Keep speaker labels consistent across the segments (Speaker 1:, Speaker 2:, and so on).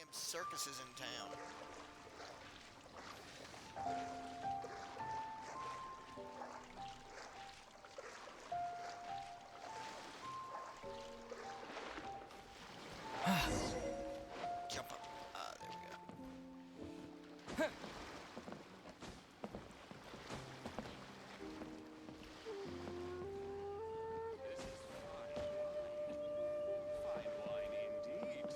Speaker 1: damn circuses in town. Jump up. Ah, there we go.
Speaker 2: This is fine wine. Fine wine indeed.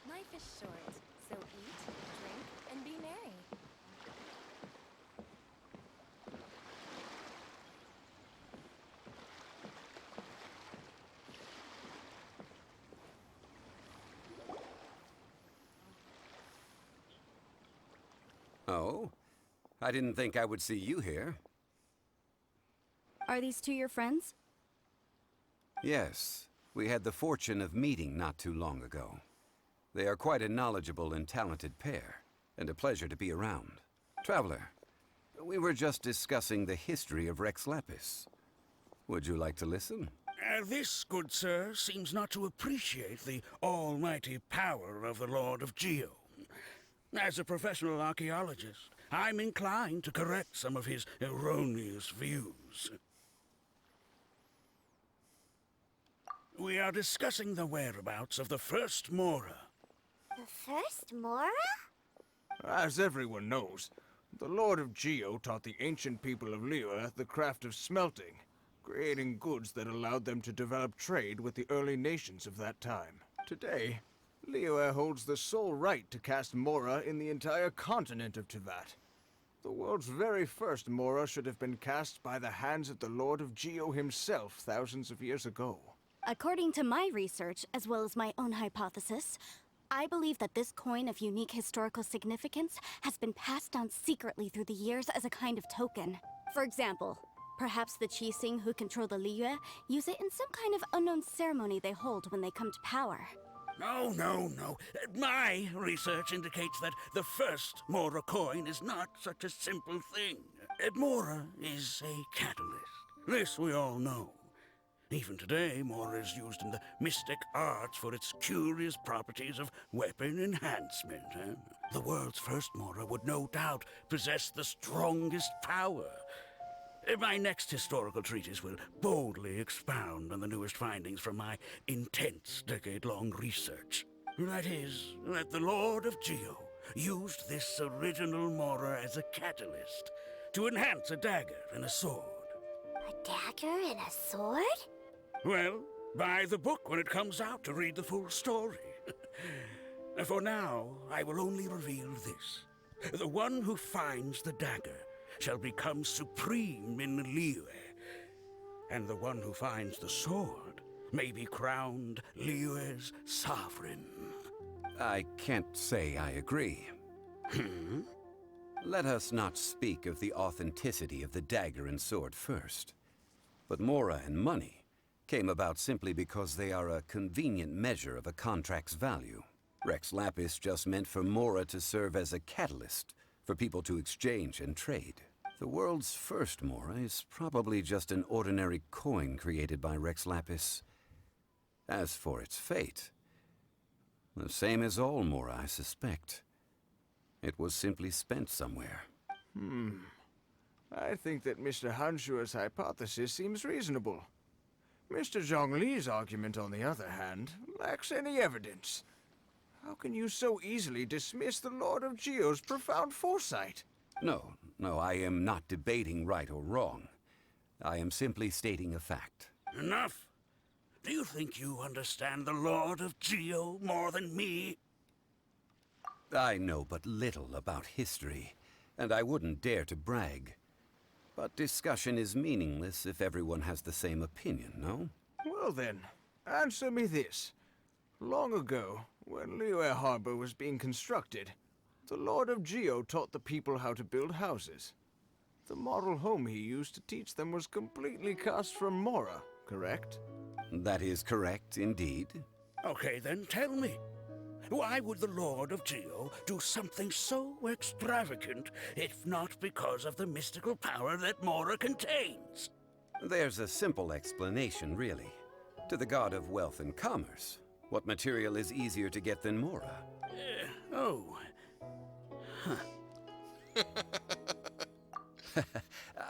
Speaker 3: Life is short, so eat, drink, and be merry.
Speaker 4: Oh? I didn't think I would see you here.
Speaker 5: Are these two your friends?
Speaker 4: Yes, we had the fortune of meeting not too long ago. They are quite a knowledgeable and talented pair, and a pleasure to be around. Traveler, we were just discussing the history of Rex Lapis. Would you like to listen?
Speaker 6: This, good sir, seems not to appreciate the almighty power of the Lord of Geo. As a professional archaeologist, I'm inclined to correct some of his erroneous views. We are discussing the whereabouts of the first Mora.
Speaker 7: The first Mora?
Speaker 8: As everyone knows, the Lord of Geo taught the ancient people of Liyue the craft of smelting, creating goods that allowed them to develop trade with the early nations of that time. Today, Liyue holds the sole right to cast Mora in the entire continent of Teyvat. The world's very first Mora should have been cast by the hands of the Lord of Geo himself thousands of years ago.
Speaker 5: According to my research, as well as my own hypothesis, I believe that this coin of unique historical significance has been passed down secretly through the years as a kind of token. For example, perhaps the Qixing who control the Liyue use it in some kind of unknown ceremony they hold when they come to power.
Speaker 6: No. My research indicates that the first Mora coin is not such a simple thing. Mora is a catalyst. This we all know. Even today, Mora is used in the mystic arts for its curious properties of weapon enhancement. The world's first Mora would no doubt possess the strongest power. My next historical treatise will boldly expound on the newest findings from my intense decade-long research. That is, that the Lord of Geo used this original Mora as a catalyst to enhance a dagger and a sword.
Speaker 7: A dagger and a sword?
Speaker 6: Well, buy the book when it comes out to read the full story. For now, I will only reveal this. The one who finds the dagger shall become supreme in Liyue, and the one who finds the sword may be crowned Liyue's sovereign.
Speaker 4: I can't say I agree. Let us not speak of the authenticity of the dagger and sword first. But Mora and money came about simply because they are a convenient measure of a contract's value. Rex Lapis just meant for Mora to serve as a catalyst for people to exchange and trade. The world's first Mora is probably just an ordinary coin created by Rex Lapis. As for its fate, the same as all Mora, I suspect. It was simply spent somewhere.
Speaker 8: I think that Mr. Hanshua's hypothesis seems reasonable. Mr. Zhongli's argument, on the other hand, lacks any evidence. How can you so easily dismiss the Lord of Geo's profound foresight?
Speaker 4: No, I am not debating right or wrong. I am simply stating a fact.
Speaker 6: Enough. Do you think you understand the Lord of Geo more than me?
Speaker 4: I know but little about history, and I wouldn't dare to brag. But discussion is meaningless if everyone has the same opinion, no?
Speaker 8: Well then, answer me this. Long ago, when Liyue Harbor was being constructed, the Lord of Geo taught the people how to build houses. The model home he used to teach them was completely cast from Mora, correct?
Speaker 4: That is correct, indeed.
Speaker 6: Okay, then tell me. Why would the Lord of Geo do something so extravagant, if not because of the mystical power that Mora contains?
Speaker 4: There's a simple explanation, really. To the god of wealth and commerce, what material is easier to get than Mora?
Speaker 6: Oh.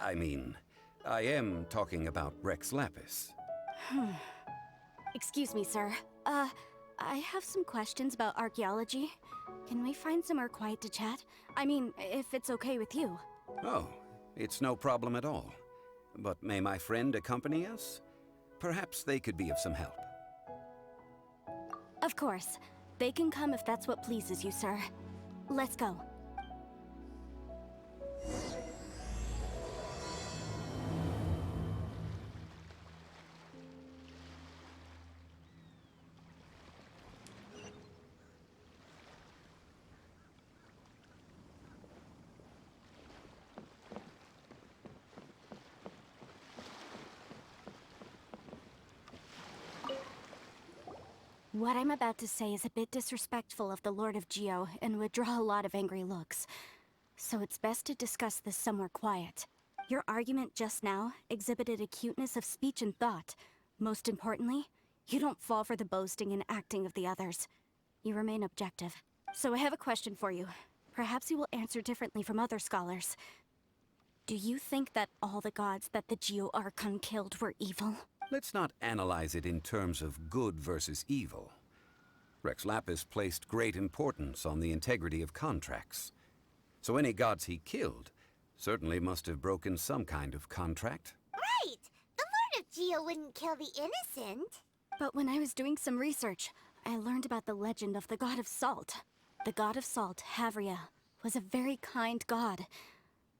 Speaker 4: I mean, I am talking about Rex Lapis.
Speaker 5: Excuse me, sir. I have some questions about archaeology. Can we find somewhere quiet to chat? I mean, if it's okay with you.
Speaker 4: Oh, it's no problem at all. But may my friend accompany us? Perhaps they could be of some help.
Speaker 5: Of course. They can come if that's what pleases you, sir. Let's go. What I'm about to say is a bit disrespectful of the Lord of Geo and would draw a lot of angry looks. So it's best to discuss this somewhere quiet. Your argument just now exhibited acuteness of speech and thought. Most importantly, you don't fall for the boasting and acting of the others. You remain objective. So I have a question for you. Perhaps you will answer differently from other scholars. Do you think that all the gods that the Geo Archon killed were evil?
Speaker 4: Let's not analyze it in terms of good versus evil. Rex Lapis placed great importance on the integrity of contracts. So any gods he killed certainly must have broken some kind of contract.
Speaker 7: Right! The Lord of Geo wouldn't kill the innocent.
Speaker 5: But when I was doing some research, I learned about the legend of the god of salt. The god of salt, Havria, was a very kind god.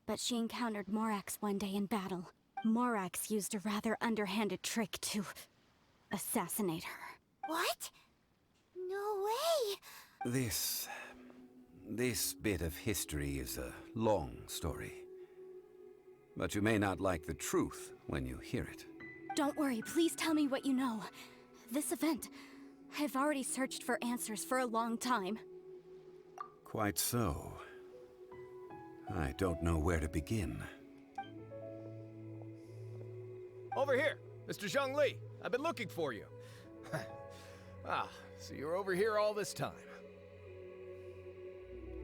Speaker 5: But she encountered Morax one day in battle. Morax used a rather underhanded trick to assassinate her.
Speaker 7: What? No way!
Speaker 4: This bit of history is a long story. But you may not like the truth when you hear it.
Speaker 5: Don't worry, please tell me what you know. This event, I've already searched for answers for a long time.
Speaker 4: Quite so. I don't know where to begin.
Speaker 9: Over here, Mr. Zhongli. I've been looking for you. So you're over here all this time.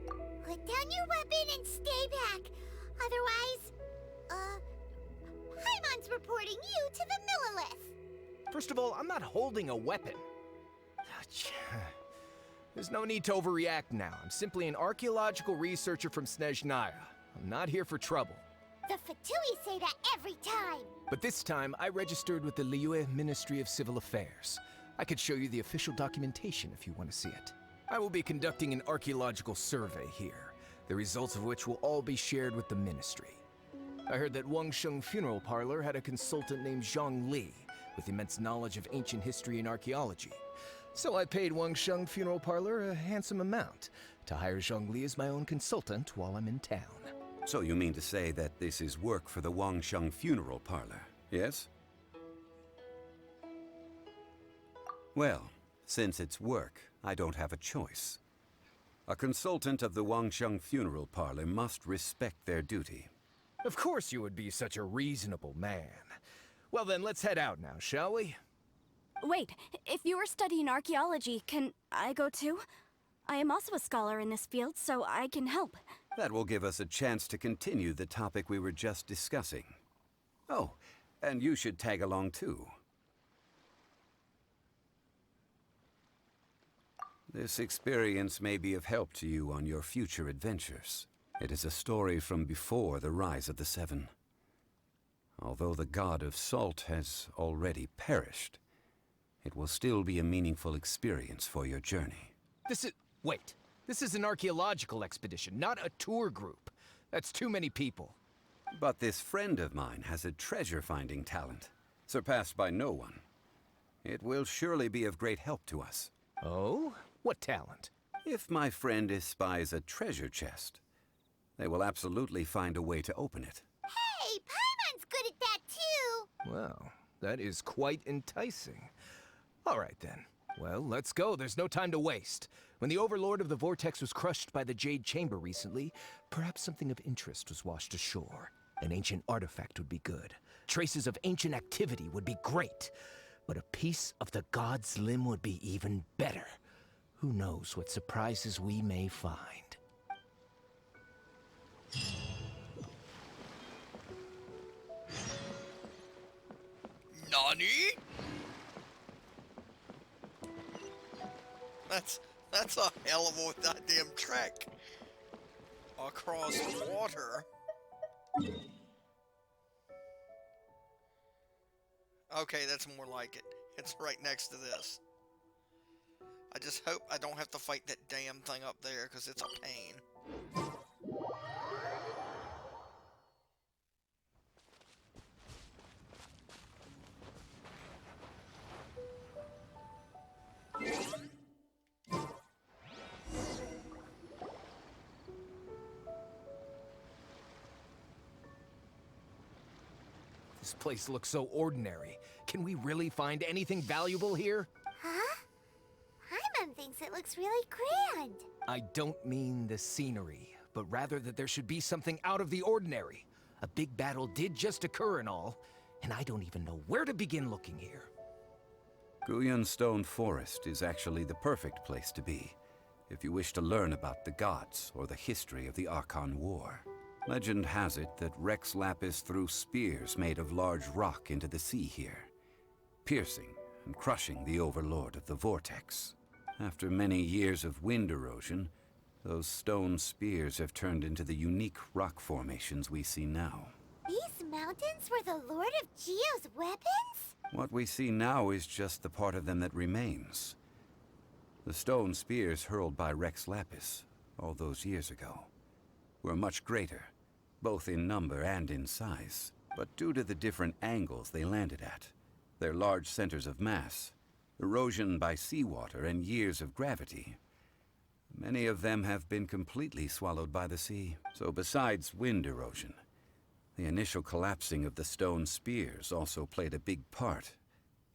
Speaker 7: Put down your weapon and stay back. Otherwise, Paimon's reporting you to the Millilith.
Speaker 9: First of all, I'm not holding a weapon. There's no need to overreact now. I'm simply an archaeological researcher from Snezhnaya. I'm not here for trouble.
Speaker 7: The Fatui say that every time.
Speaker 9: But this time, I registered with the Liyue Ministry of Civil Affairs. I could show you the official documentation if you want to see it. I will be conducting an archaeological survey here, the results of which will all be shared with the ministry. I heard that Wangsheng Funeral Parlor had a consultant named Zhongli, with immense knowledge of ancient history and archaeology. So I paid Wangsheng Funeral Parlor a handsome amount to hire Zhongli as my own consultant while I'm in town.
Speaker 4: So you mean to say that this is work for the Wangsheng Funeral Parlor, yes? Well, since it's work, I don't have a choice. A consultant of the Wangsheng Funeral Parlor must respect their duty.
Speaker 9: Of course you would be such a reasonable man. Well then, let's head out now, shall we?
Speaker 5: Wait, if you are studying archaeology, can I go too? I am also a scholar in this field, so I can help.
Speaker 4: That will give us a chance to continue the topic we were just discussing. Oh, and you should tag along too. This experience may be of help to you on your future adventures. It is a story from before the rise of the Seven. Although the god of salt has already perished, it will still be a meaningful experience for your journey.
Speaker 9: Wait. This is an archaeological expedition, not a tour group. That's too many people.
Speaker 4: But this friend of mine has a treasure-finding talent, surpassed by no one. It will surely be of great help to us.
Speaker 9: Oh? What talent?
Speaker 4: If my friend espies a treasure chest, they will absolutely find a way to open it.
Speaker 7: Hey, Paimon's good at that too!
Speaker 9: Well, that is quite enticing. All right then. Well, let's go. There's no time to waste. When the Overlord of the Vortex was crushed by the Jade Chamber recently, perhaps something of interest was washed ashore. An ancient artifact would be good. Traces of ancient activity would be great. But a piece of the god's limb would be even better. Who knows what surprises we may find.
Speaker 1: Nani? That's a hell of a goddamn trek across water. Okay, that's more like it. It's right next to this. I just hope I don't have to fight that damn thing up there, because it's a pain.
Speaker 9: This place looks so ordinary. Can we really find anything valuable here?
Speaker 7: Huh? Paimon thinks it looks really grand.
Speaker 9: I don't mean the scenery, but rather that there should be something out of the ordinary. A big battle did just occur and all, and I don't even know where to begin looking here.
Speaker 4: Guyan Stone Forest is actually the perfect place to be, if you wish to learn about the gods or the history of the Archon War. Legend has it that Rex Lapis threw spears made of large rock into the sea here, piercing and crushing the Overlord of the Vortex. After many years of wind erosion, those stone spears have turned into the unique rock formations we see now.
Speaker 7: These mountains were the Lord of Geo's weapons?
Speaker 4: What we see now is just the part of them that remains. The stone spears hurled by Rex Lapis all those years ago were much greater, both in number and in size. But due to the different angles they landed at, their large centers of mass, erosion by seawater, and years of gravity, many of them have been completely swallowed by the sea. So besides wind erosion, the initial collapsing of the stone spears also played a big part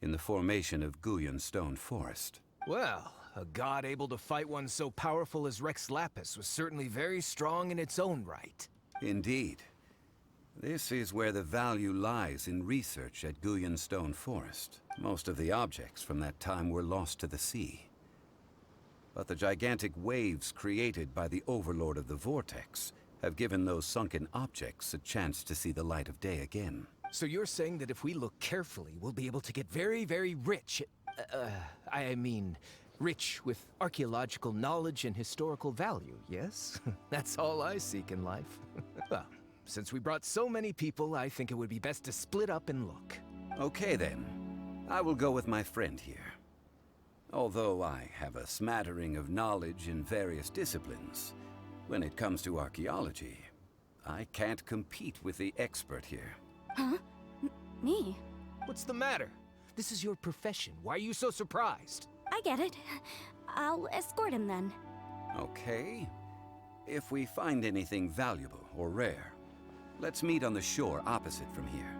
Speaker 4: in the formation of Guyan Stone Forest.
Speaker 9: Well, a god able to fight one so powerful as Rex Lapis was certainly very strong in its own right.
Speaker 4: Indeed. This is where the value lies in research at Guyan Stone Forest. Most of the objects from that time were lost to the sea. But the gigantic waves created by the Overlord of the Vortex have given those sunken objects a chance to see the light of day again.
Speaker 9: So you're saying that if we look carefully, we'll be able to get very, very rich. I mean, rich with archaeological knowledge and historical value, yes? That's all I seek in life. Well, since we brought so many people, I think it would be best to split up and look.
Speaker 4: Okay then. I will go with my friend here. Although I have a smattering of knowledge in various disciplines, when it comes to archaeology, I can't compete with the expert here.
Speaker 5: Huh? Me?
Speaker 9: What's the matter? This is your profession. Why are you so surprised?
Speaker 5: I get it. I'll escort him then.
Speaker 4: Okay. If we find anything valuable or rare, let's meet on the shore opposite from here.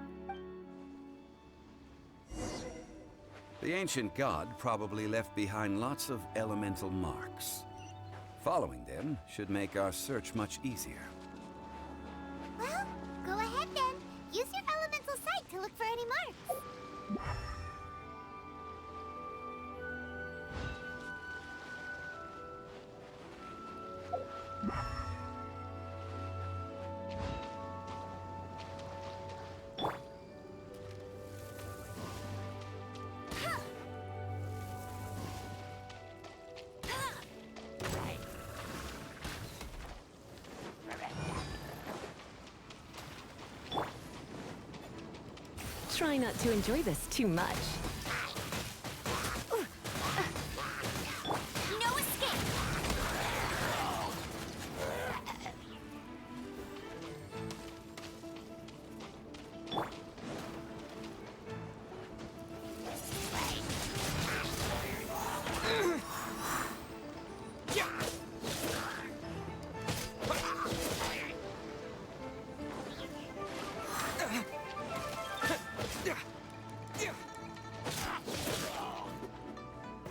Speaker 4: The ancient god probably left behind lots of elemental marks. Following them should make our search much easier.
Speaker 7: Well, go
Speaker 3: try not to enjoy this too much.
Speaker 7: No escape!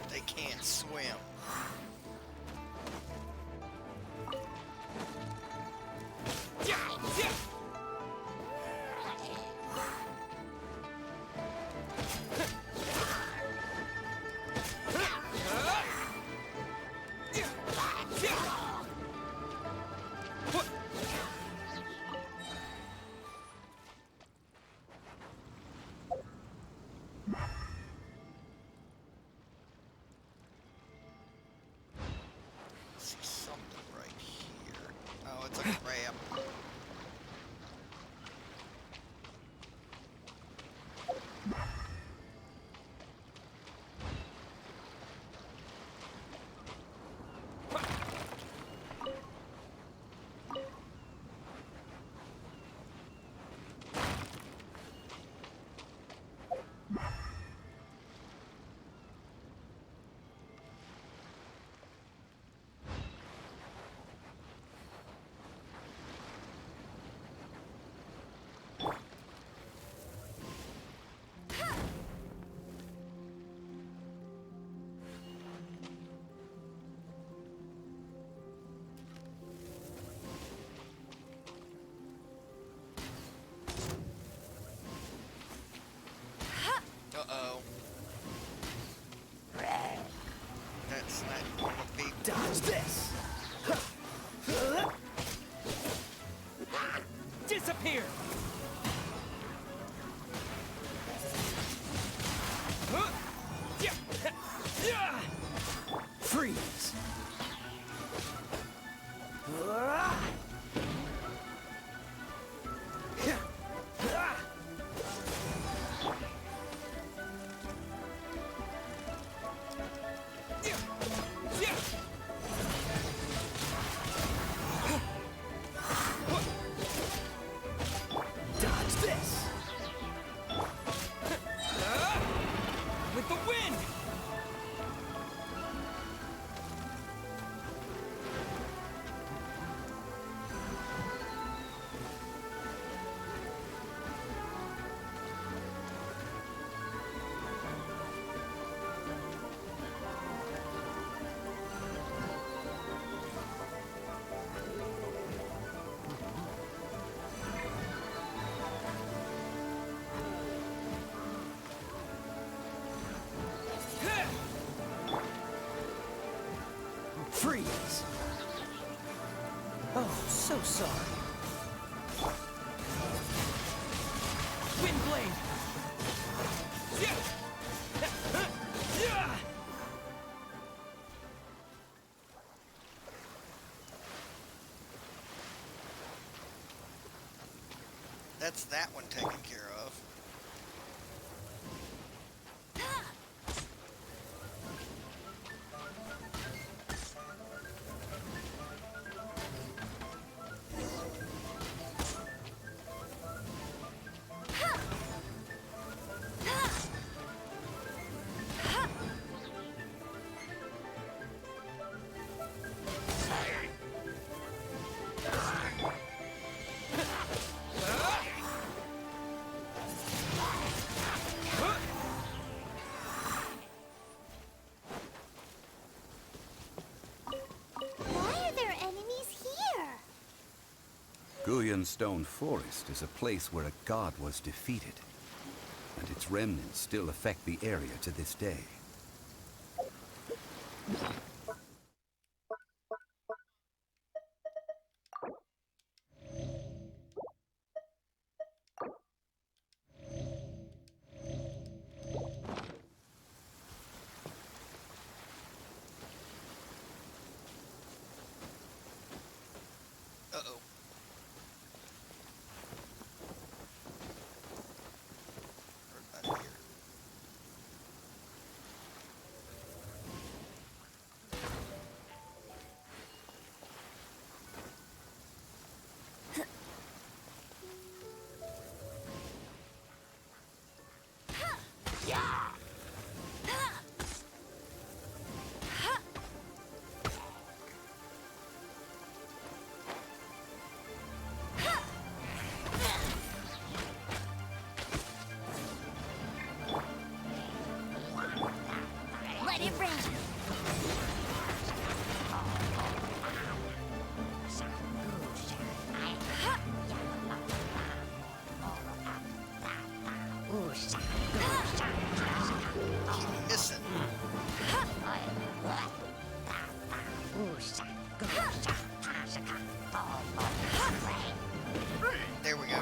Speaker 1: They can't swim. See something right here. Oh, it's a crab. Uh-oh. That's not gonna be...
Speaker 9: Dodge this! Disappear! Freeze! Dodge this! With the wind! Freeze! Oh, so sorry. Wind blade!
Speaker 1: That's that one taken care of.
Speaker 7: Why are there enemies here?
Speaker 4: Guyan Stone Forest is a place where a god was defeated, and its remnants still affect the area to this day.
Speaker 1: Keep missing. There we go.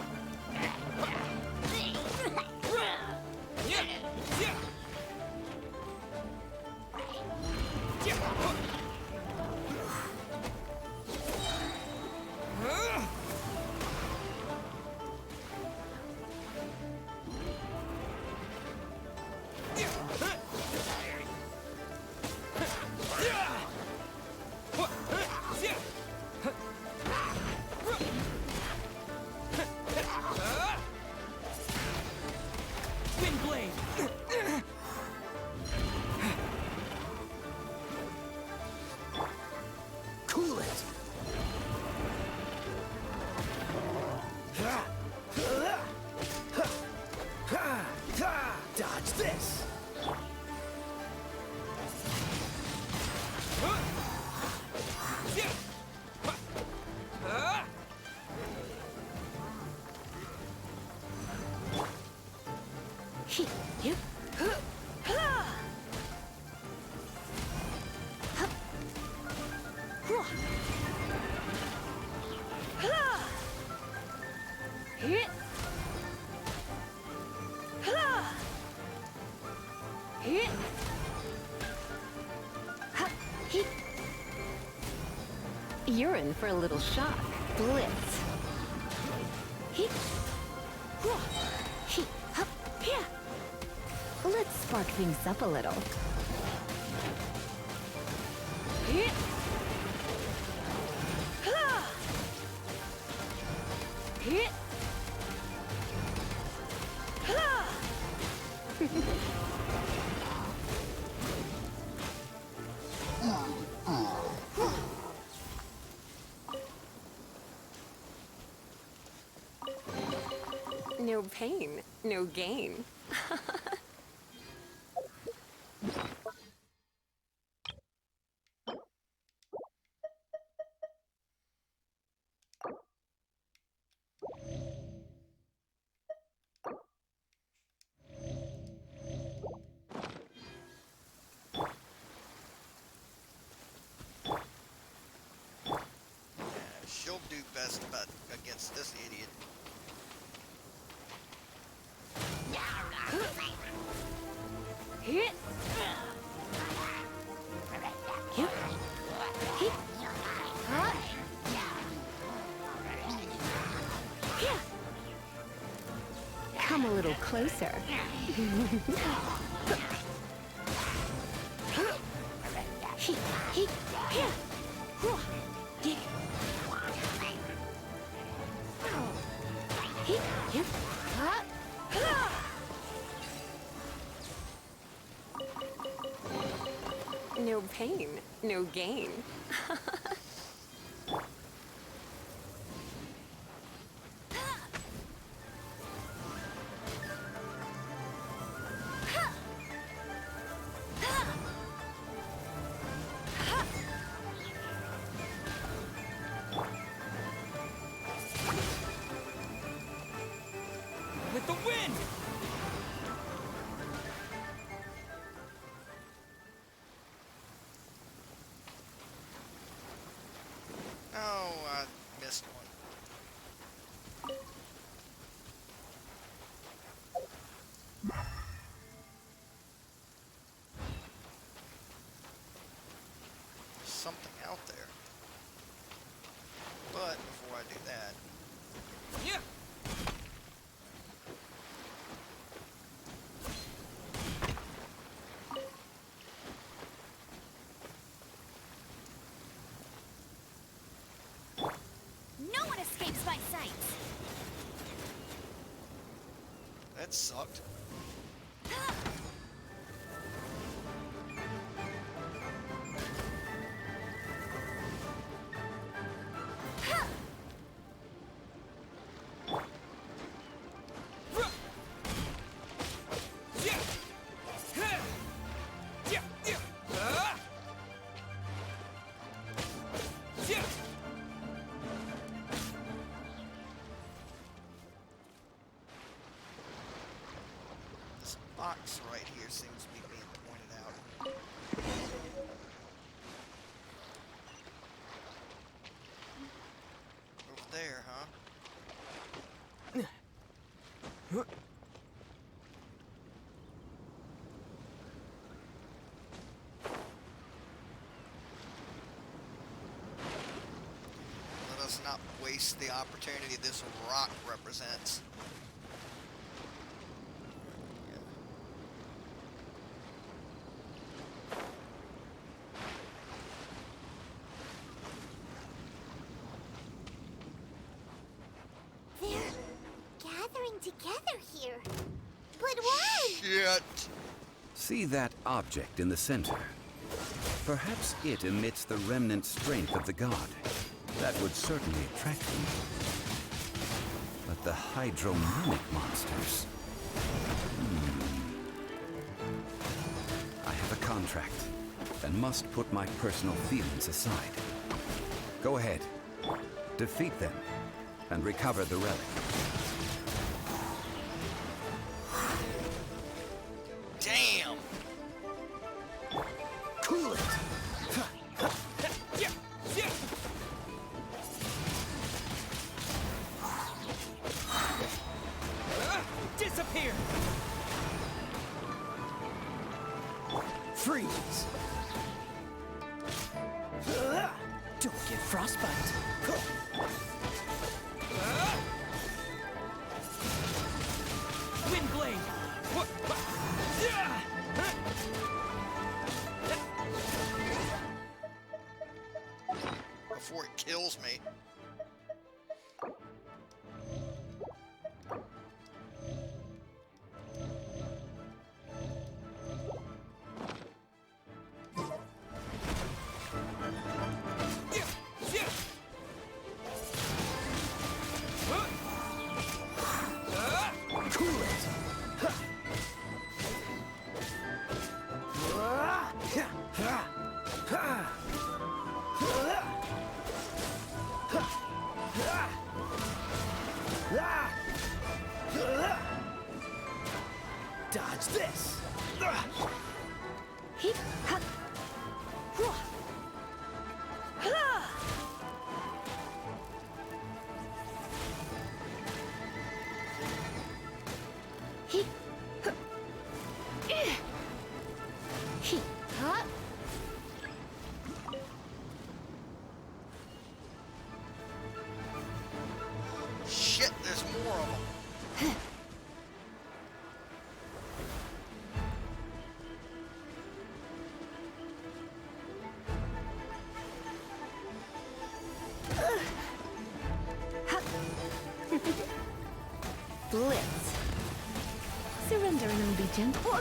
Speaker 9: Cool it! Dodge this!
Speaker 3: You're in for a little shock. Blitz. Let's spark things up a little. No pain, no gain.
Speaker 1: She'll do best about against this idiot.
Speaker 3: Come a little closer. No pain, no gain.
Speaker 9: With the wind!
Speaker 1: Oh, I missed one. Something out there. But before I do that,
Speaker 9: Yeah!
Speaker 5: No one escapes my sight!
Speaker 1: that sucked. box right here seems to be being pointed out. Over there, huh? Let us not waste the opportunity this rock represents.
Speaker 7: They're gathering together here. But why?
Speaker 1: Shit!
Speaker 4: See that object in the center? Perhaps it emits the remnant strength of the god. That would certainly attract them. But the hydromonic monsters... I have a contract, and must put my personal feelings aside. Go ahead. Defeat them, and recover the relic.
Speaker 1: Damn!
Speaker 9: Cool it! Disappear! Freeze! Don't get frostbite! Wind blade!
Speaker 1: Before it kills me.
Speaker 9: Cool it! Dodge this!
Speaker 5: Heat. Ha. Whoa. Ha. Heat. Ha. Eh. Heat. Ha.
Speaker 1: Shit, there's more of them.
Speaker 5: Blitz. Surrender and it'll be gentle.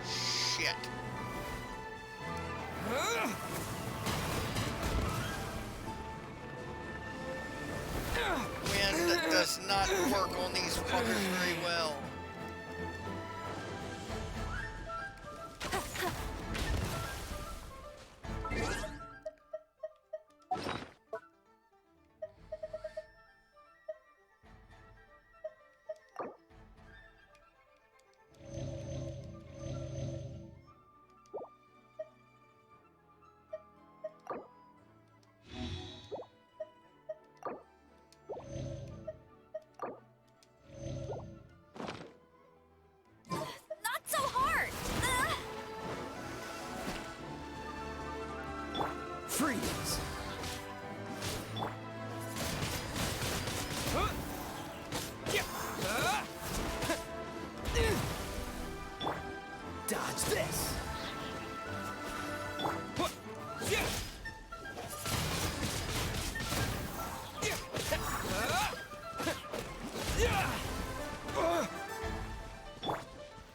Speaker 1: Shit. Wind does not work on these fuckers very well.
Speaker 5: Not so hard!
Speaker 9: Freeze! Dodge this!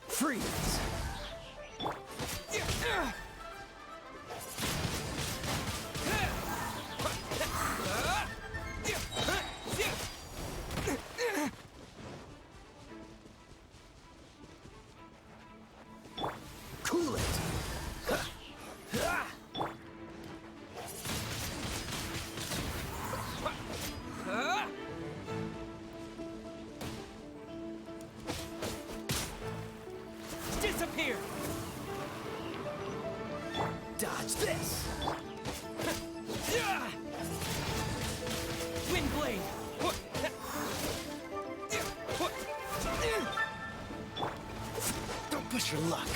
Speaker 9: Freeze! Here! Dodge this! Wind blade! Don't push your luck.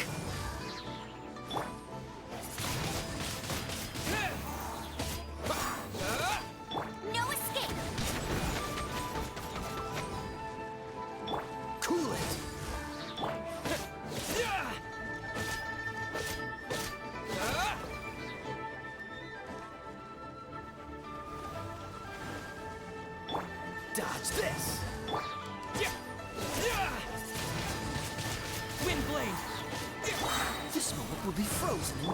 Speaker 7: No escape!
Speaker 9: Cool it! Dodge this! Wind blade! This moment will be frozen in...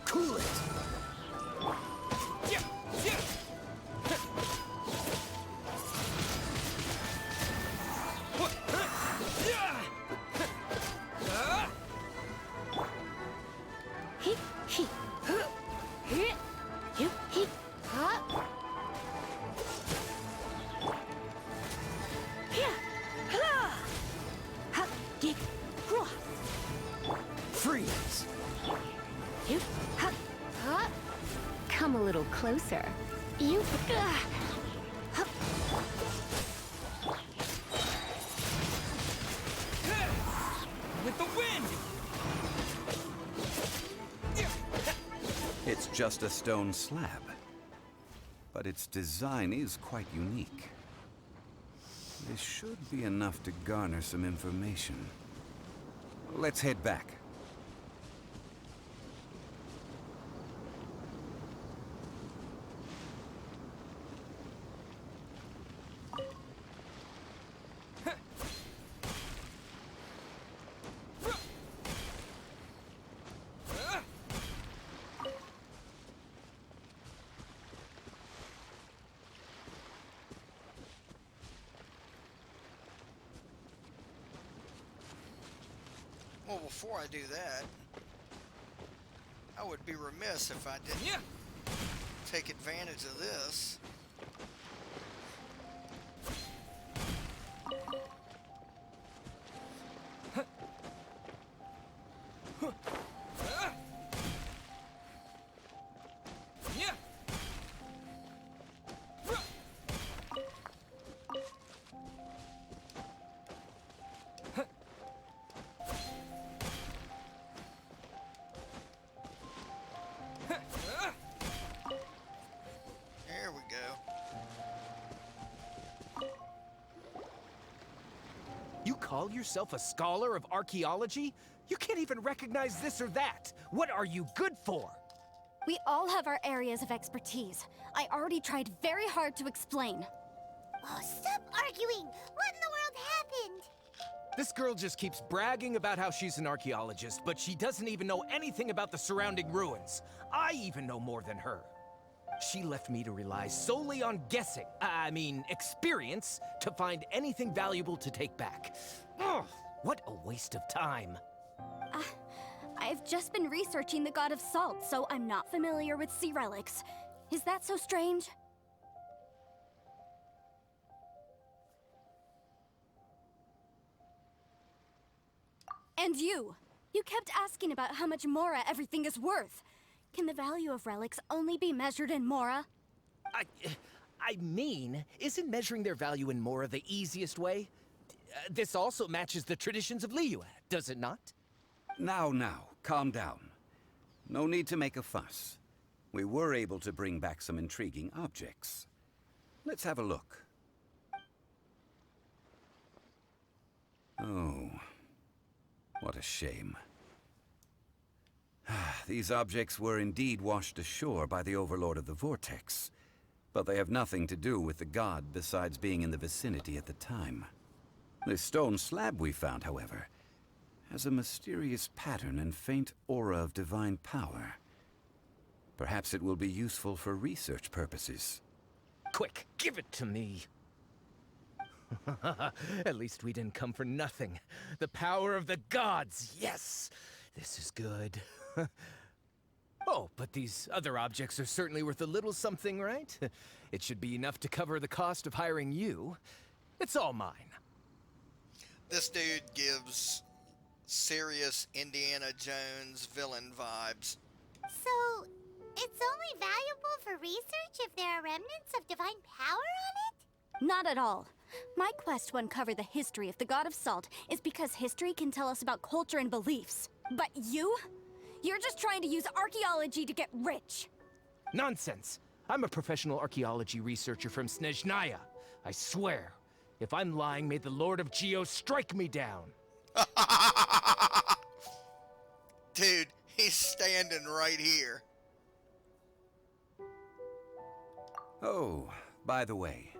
Speaker 9: Cool it! Freeze!
Speaker 3: Come a little closer. You.
Speaker 9: With the wind!
Speaker 4: It's just a stone slab, but its design is quite unique. This should be enough to garner some information. Let's head back.
Speaker 1: Well, before I do that, I would be remiss if I didn't take advantage of this. There we go.
Speaker 9: You call yourself a scholar of archaeology? You can't even recognize this or that. What are you good for?
Speaker 5: We all have our areas of expertise. I already tried very hard to explain.
Speaker 7: Oh, stop arguing! What in the world happened?
Speaker 9: This girl just keeps bragging about how she's an archaeologist, but she doesn't even know anything about the surrounding ruins. I even know more than her. She left me to rely solely on guessing, experience, to find anything valuable to take back. Ugh, what a waste of time.
Speaker 5: I've just been researching the god of salt, so I'm not familiar with sea relics. Is that so strange? And you! You kept asking about how much Mora everything is worth. Can the value of relics only be measured in Mora?
Speaker 9: Isn't measuring their value in Mora the easiest way? This also matches the traditions of Liyue, does it not?
Speaker 4: Now, calm down. No need to make a fuss. We were able to bring back some intriguing objects. Let's have a look. Oh, what a shame. These objects were indeed washed ashore by the Overlord of the Vortex, but they have nothing to do with the god besides being in the vicinity at the time. This stone slab we found, however, has a mysterious pattern and faint aura of divine power. Perhaps it will be useful for research purposes.
Speaker 9: Quick, give it to me. At least we didn't come for nothing. The power of the gods, yes! This is good. Oh, but these other objects are certainly worth a little something, right? It should be enough to cover the cost of hiring you. It's all mine.
Speaker 1: This dude gives serious Indiana Jones villain vibes.
Speaker 7: So, it's only valuable for research if there are remnants of divine power on it?
Speaker 5: Not at all. My quest to uncover the history of the God of Salt is because history can tell us about culture and beliefs. But you? You're just trying to use archaeology to get rich.
Speaker 9: Nonsense! I'm a professional archaeology researcher from Snezhnaya. I swear, if I'm lying, may the Lord of Geo strike me down.
Speaker 1: Dude, he's standing right here.
Speaker 4: Oh, by the way,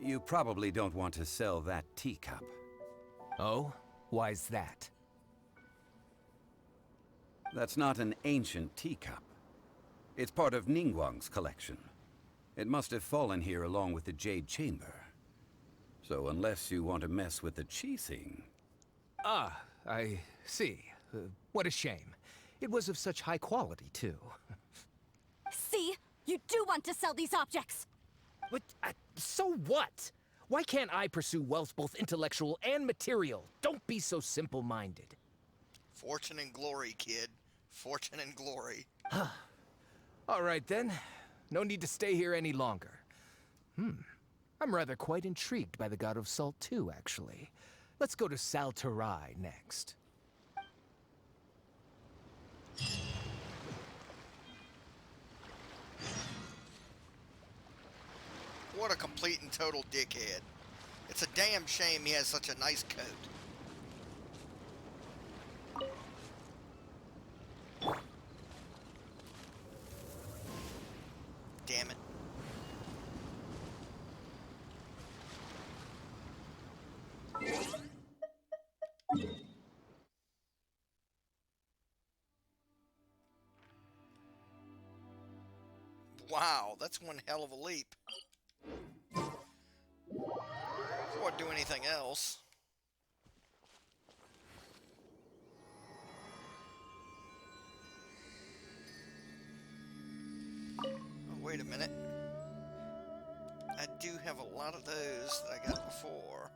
Speaker 4: you probably don't want to sell that teacup.
Speaker 9: Oh? Why's that?
Speaker 4: That's not an ancient teacup. It's part of Ningguang's collection. It must have fallen here along with the Jade Chamber. So unless you want to mess with the Qixing...
Speaker 9: Ah, I see. What a shame. It was of such high quality, too.
Speaker 5: See? You do want to sell these objects!
Speaker 9: But, so what? Why can't I pursue wealth both intellectual and material? Don't be so simple-minded.
Speaker 1: Fortune and glory, kid. Fortune and glory.
Speaker 9: All right, then. No need to stay here any longer. I'm rather quite intrigued by the God of Salt, too, actually. Let's go to Sal Tarai next.
Speaker 1: What a complete and total dickhead. It's a damn shame he has such a nice coat. Damn it. Wow, that's one hell of a leap. Before I do anything else. Oh, wait a minute. I do have a lot of those that I got before.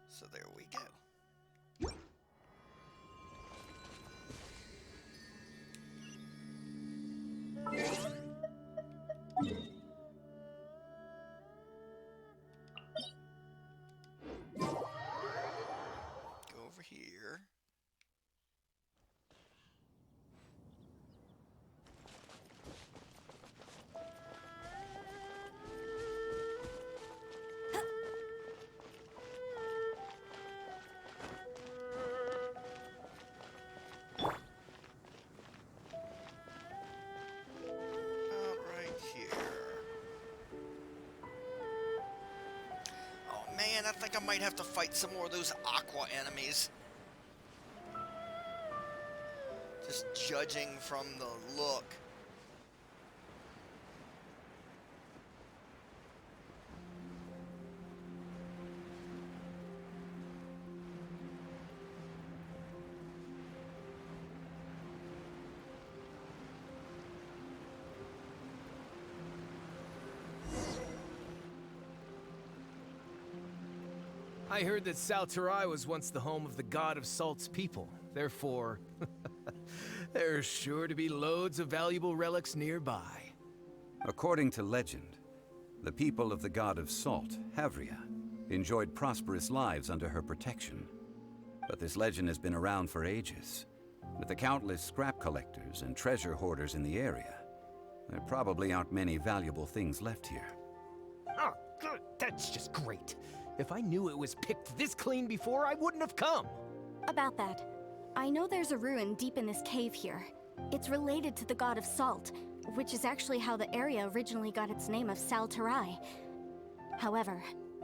Speaker 1: So there we go. Go over here. Man, I think I might have to fight some more of those aqua enemies. Just judging from the look.
Speaker 9: I heard that Sal Tarai was once the home of the God of Salt's people. Therefore, there's sure to be loads of valuable relics nearby.
Speaker 4: According to legend, the people of the God of Salt, Havria, enjoyed prosperous lives under her protection. But this legend has been around for ages. With the countless scrap collectors and treasure hoarders in the area, there probably aren't many valuable things left here.
Speaker 9: Oh, good. That's just great. If I knew it was picked this clean before, I wouldn't have come.
Speaker 5: About that, I know there's a ruin deep in this cave here. It's related to the God of Salt, which is actually how the area originally got its name of Sal Tarai. However,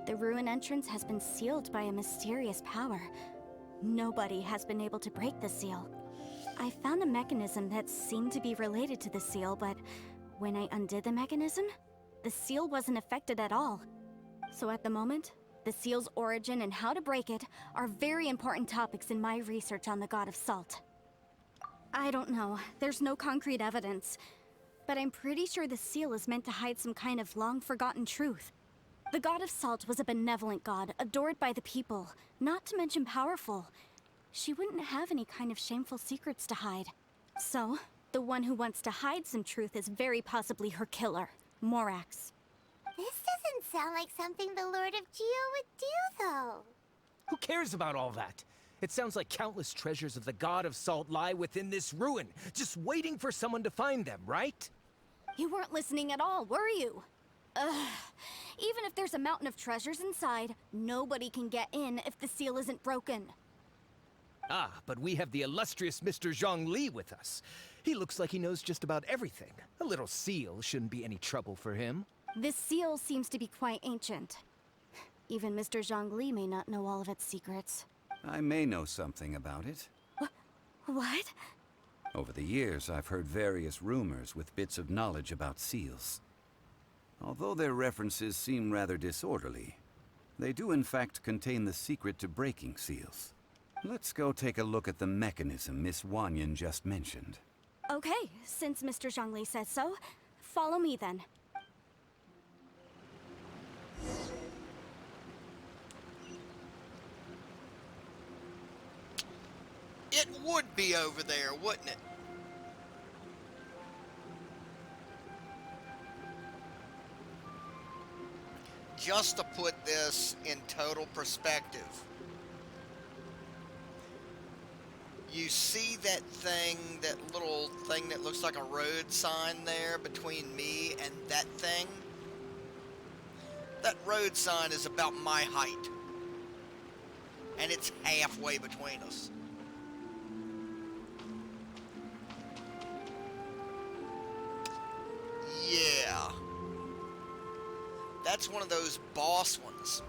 Speaker 5: the ruin entrance has been sealed by a mysterious power. Nobody has been able to break the seal. I found a mechanism that seemed to be related to the seal, but when I undid the mechanism, the seal wasn't affected at all. So at the moment, the seal's origin and how to break it are very important topics in my research on the God of Salt. I don't know, there's no concrete evidence, but I'm pretty sure the seal is meant to hide some kind of long-forgotten truth. The God of Salt was a benevolent god, adored by the people, not to mention powerful. She wouldn't have any kind of shameful secrets to hide. So, the one who wants to hide some truth is very possibly her killer, Morax.
Speaker 7: This doesn't sound like something the Lord of Geo would do, though.
Speaker 9: Who cares about all that? It sounds like countless treasures of the God of Salt lie within this ruin, just waiting for someone to find them, right?
Speaker 5: You weren't listening at all, were you? Ugh. Even if there's a mountain of treasures inside, nobody can get in if the seal isn't broken.
Speaker 9: Ah, but we have the illustrious Mr. Zhongli with us. He looks like he knows just about everything. A little seal shouldn't be any trouble for him.
Speaker 5: This seal seems to be quite ancient. Even Mr. Zhongli may not know all of its secrets.
Speaker 4: I may know something about it.
Speaker 5: What?
Speaker 4: Over the years, I've heard various rumors with bits of knowledge about seals. Although their references seem rather disorderly, they do in fact contain the secret to breaking seals. Let's go take a look at the mechanism Miss Wanyan just mentioned.
Speaker 5: Okay, since Mr. Zhongli says so, follow me then.
Speaker 1: It would be over there, wouldn't it? Just to put this in total perspective, you see that thing, that little thing that looks like a road sign there between me and that thing? That road sign is about my height. And it's halfway between us. Yeah. That's one of those boss ones.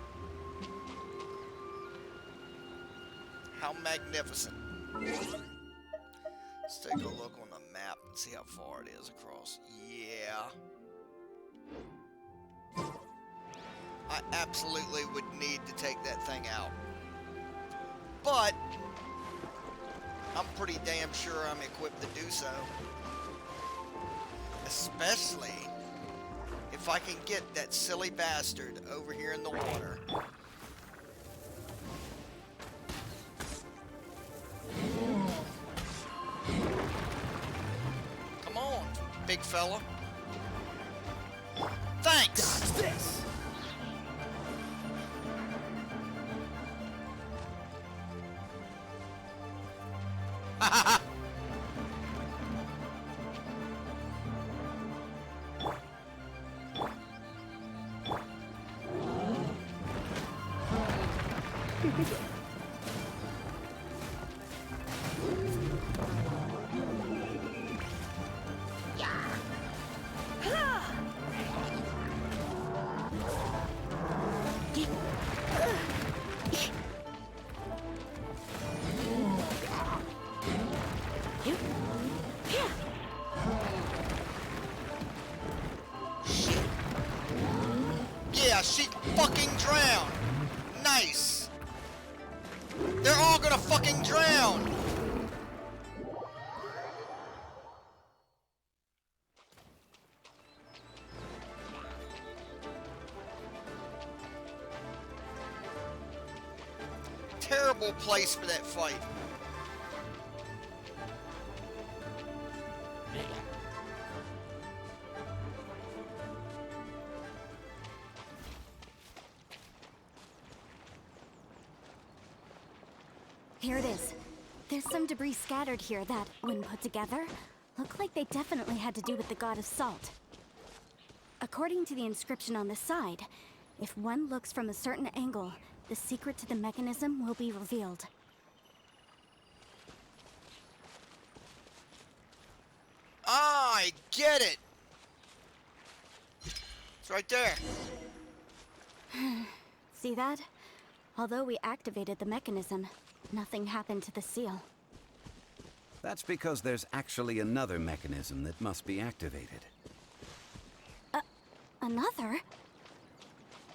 Speaker 1: How magnificent. Let's take a look on the map and see how far it is across. Yeah. I absolutely would need to take that thing out. But I'm pretty damn sure I'm equipped to do so. Especially if I can get that silly bastard over here in the water. Come on, big fella. Thanks!
Speaker 9: Dodge this!
Speaker 1: Yeah, she fucking drowned. Nice. They're all gonna fucking drown. Terrible place for that fight.
Speaker 5: Here it is. There's some debris scattered here that, when put together, look like they definitely had to do with the God of Salt. According to the inscription on the side, if one looks from a certain angle, the secret to the mechanism will be revealed.
Speaker 1: Ah, I get it. It's right there.
Speaker 5: See that? Although we activated the mechanism, nothing happened to the seal.
Speaker 4: That's because there's actually another mechanism that must be activated.
Speaker 5: Another?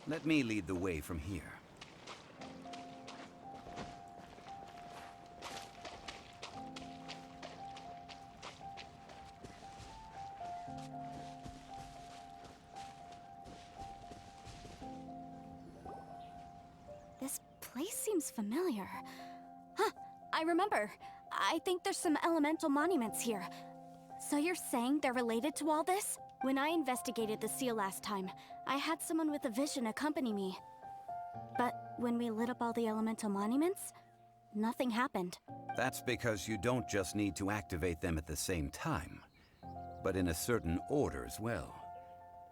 Speaker 4: Let me lead the way from here.
Speaker 5: This place seems familiar. Huh, I remember. I think there's some elemental monuments here. So you're saying they're related to all this? When I investigated the seal last time, I had someone with a vision accompany me. But when we lit up all the elemental monuments, nothing happened.
Speaker 4: That's because you don't just need to activate them at the same time, but in a certain order as well.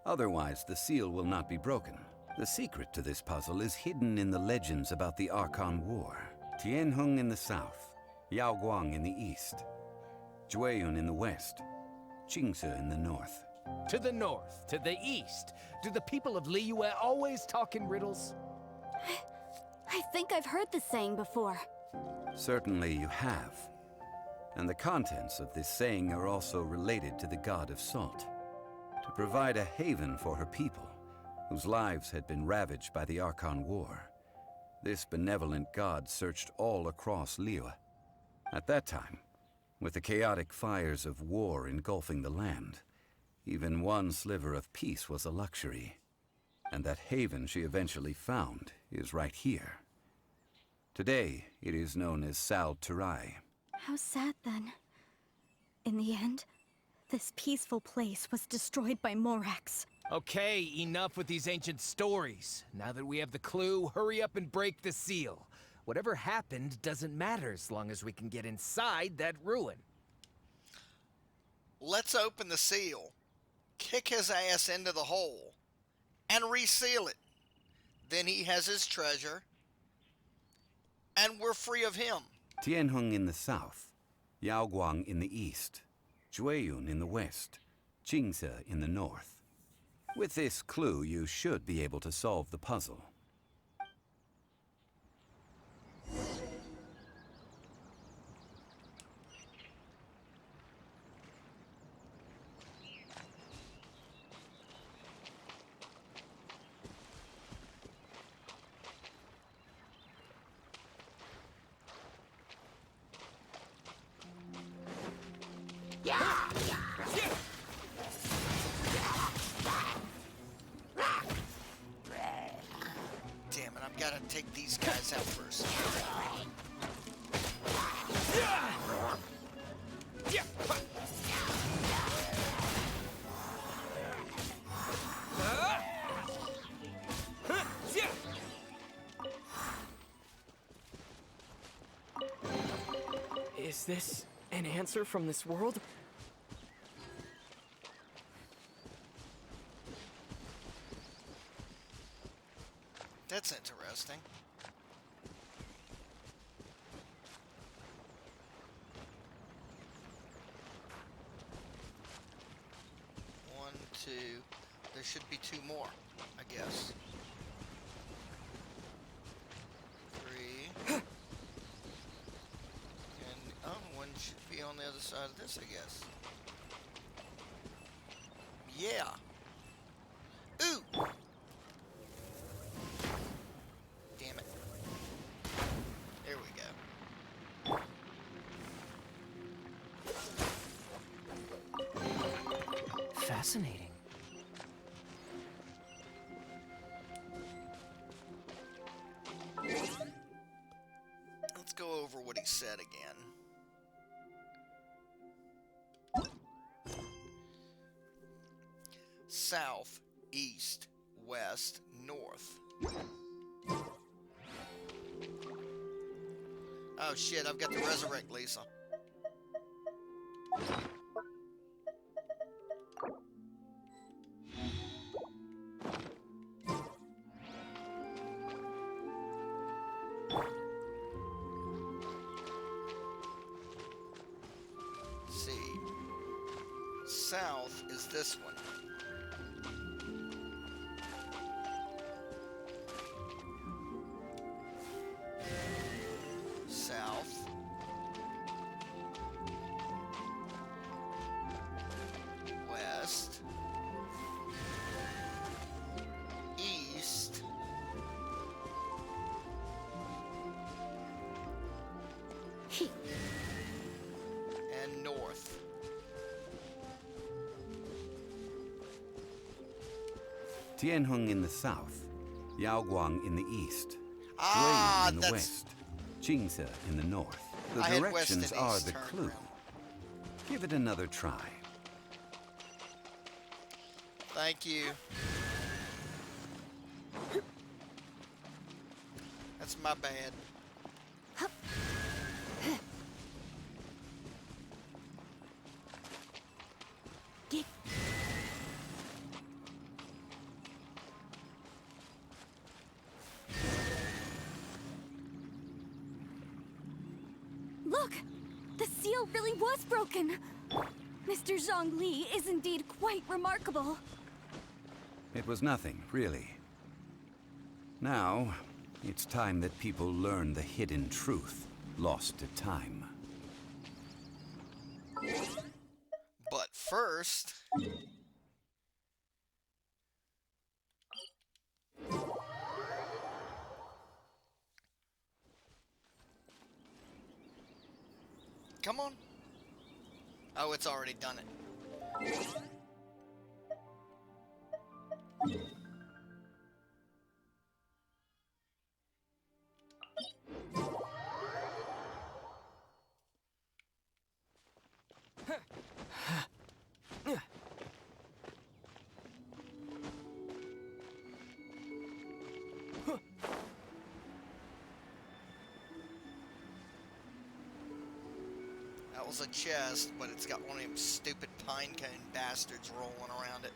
Speaker 4: Otherwise, the seal will not be broken. The secret to this puzzle is hidden in the legends about the Archon War. Tianheng in the south, Yaoguang in the east, Jueyun in the west, Qingce in the north.
Speaker 9: To the north, to the east. Do the people of Liyue always talk in riddles?
Speaker 5: I think I've heard this saying before.
Speaker 4: Certainly you have. And the contents of this saying are also related to the god of salt. To provide a haven for her people, whose lives had been ravaged by the Archon War, this benevolent god searched all across Liyue. At that time, with the chaotic fires of war engulfing the land, even one sliver of peace was a luxury. And that haven she eventually found is right here. Today, it is known as Sal Turai.
Speaker 5: How sad then. In the end, this peaceful place was destroyed by Morax.
Speaker 9: Okay, enough with these ancient stories. Now that we have the clue, hurry up and break the seal. Whatever happened doesn't matter as long as we can get inside that ruin.
Speaker 1: Let's open the seal, kick his ass into the hole, and reseal it. Then he has his treasure, and we're free of him.
Speaker 4: Tianheng in the south, Yaoguang in the east, Jueyun in the west, Qingce in the north. With this clue, you should be able to solve the puzzle.
Speaker 1: Damn it, I've got to take these guys out first.
Speaker 10: Is this an answer from this world?
Speaker 1: That's interesting. One, two. There should be two more, I guess. Three. And, oh, one should be on the other side of this, I guess. Yeah. Ooh! Damn it. There we go.
Speaker 10: Fascinating.
Speaker 1: Let's go over what he said again. South, east, west, north. Oh shit, I've got to resurrect Lisa. See. South is this one. South.
Speaker 4: Tianheng in the south, Yaoguang in the east,
Speaker 1: Ah,
Speaker 4: Guiyang in the
Speaker 1: that's...
Speaker 4: west, Jingze in the north. The
Speaker 1: I had west
Speaker 4: directions
Speaker 1: and
Speaker 4: are
Speaker 1: east
Speaker 4: the
Speaker 1: turned
Speaker 4: clue.
Speaker 1: around.
Speaker 4: Give it another try.
Speaker 1: Thank you. That's my bad.
Speaker 5: Get Look! The seal really was broken! Mr. Zhongli is indeed quite remarkable.
Speaker 4: It was nothing, really. Now, it's time that people learn the hidden truth lost to time.
Speaker 1: But first... Come on. Oh, it's already done it. That was a chest, but it's got one of them stupid pinecone bastards rolling around it.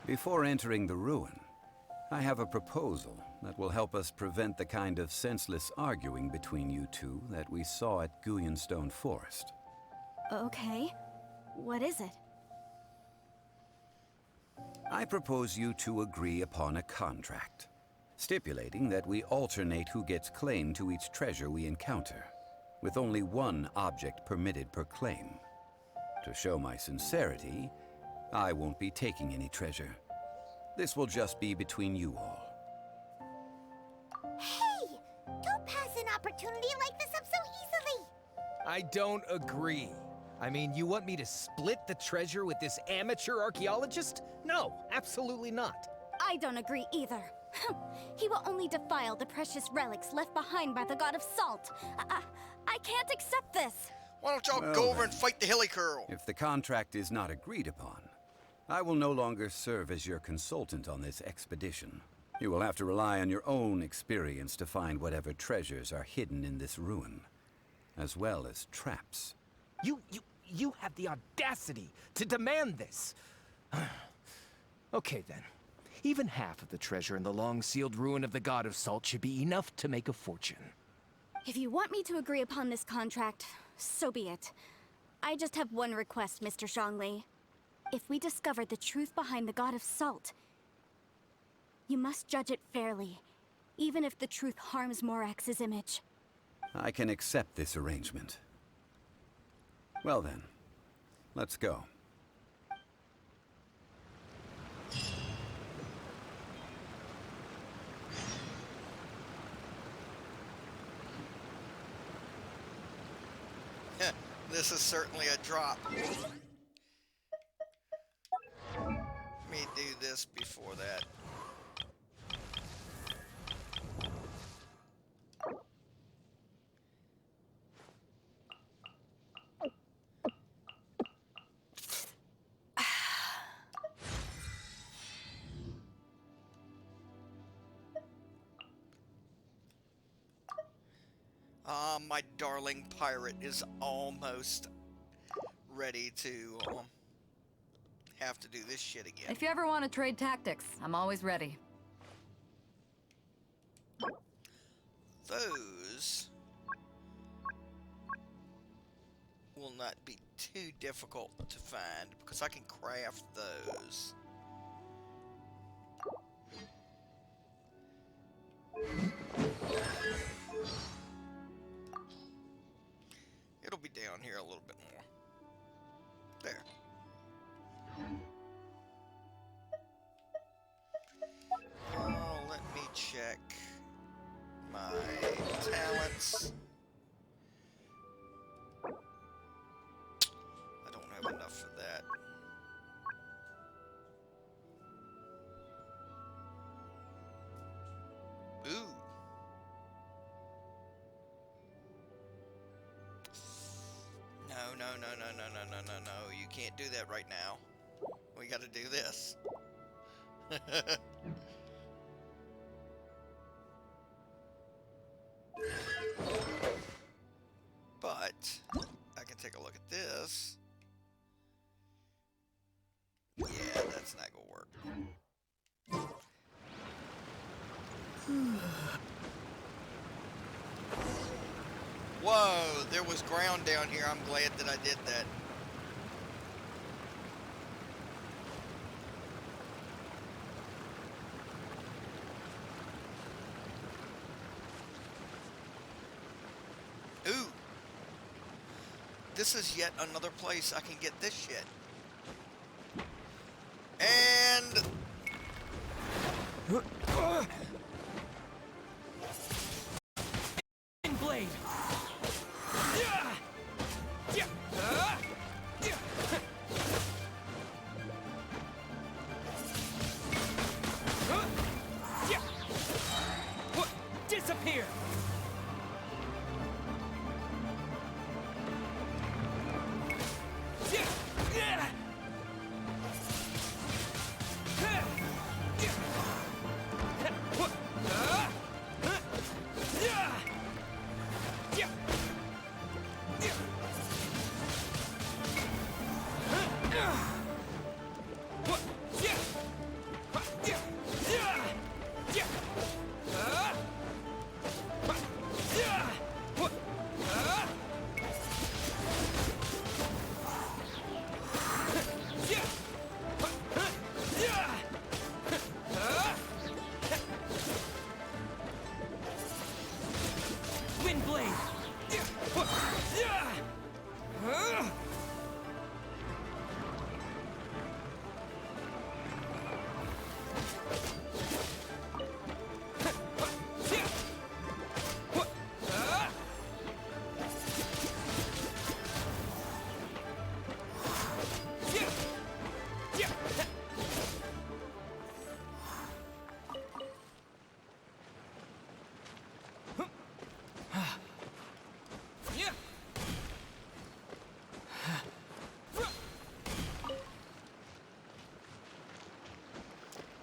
Speaker 4: Before entering the ruin, I have a proposal that will help us prevent the kind of senseless arguing between you two that we saw at Guyenstone Forest.
Speaker 5: Okay. What is it?
Speaker 4: I propose you two agree upon a contract, stipulating that we alternate who gets claim to each treasure we encounter, with only one object permitted per claim. To show my sincerity, I won't be taking any treasure. This will just be between you all.
Speaker 7: Hey! Don't pass an opportunity like this up so easily!
Speaker 9: I don't agree. I mean, you want me to split the treasure with this amateur archaeologist? No, absolutely not.
Speaker 5: I don't agree either. He will only defile the precious relics left behind by the god of salt. I can't accept this.
Speaker 1: Why don't y'all
Speaker 4: Well
Speaker 1: go over
Speaker 4: then.
Speaker 1: and fight the Hilly Curl?
Speaker 4: If the contract is not agreed upon, I will no longer serve as your consultant on this expedition. You will have to rely on your own experience to find whatever treasures are hidden in this ruin, as well as traps.
Speaker 9: You have the audacity to demand this. Okay then. Even half of the treasure in the long-sealed ruin of the God of Salt should be enough to make a fortune.
Speaker 5: If you want me to agree upon this contract, so be it. I just have one request, Mr. Zhongli. If we discover the truth behind the God of Salt, you must judge it fairly, even if the truth harms Morax's image.
Speaker 4: I can accept this arrangement. Well then, let's go.
Speaker 1: This is certainly a drop. Let me do this before that. My darling pirate is almost ready to have to do this shit again.
Speaker 11: If you ever want to trade tactics, I'm always ready.
Speaker 1: Those will not be too difficult to find because I can craft those. points. I don't have enough for that. Ooh. No, no, no, no, no, no, no, no, no. You can't do that right now. We gotta do this. But I can take a look at this. Yeah, that's not gonna work. Whoa, there was ground down here. I'm glad that I did that. Ooh. This is yet another place I can get this shit. And...
Speaker 10: Blade. Disappear.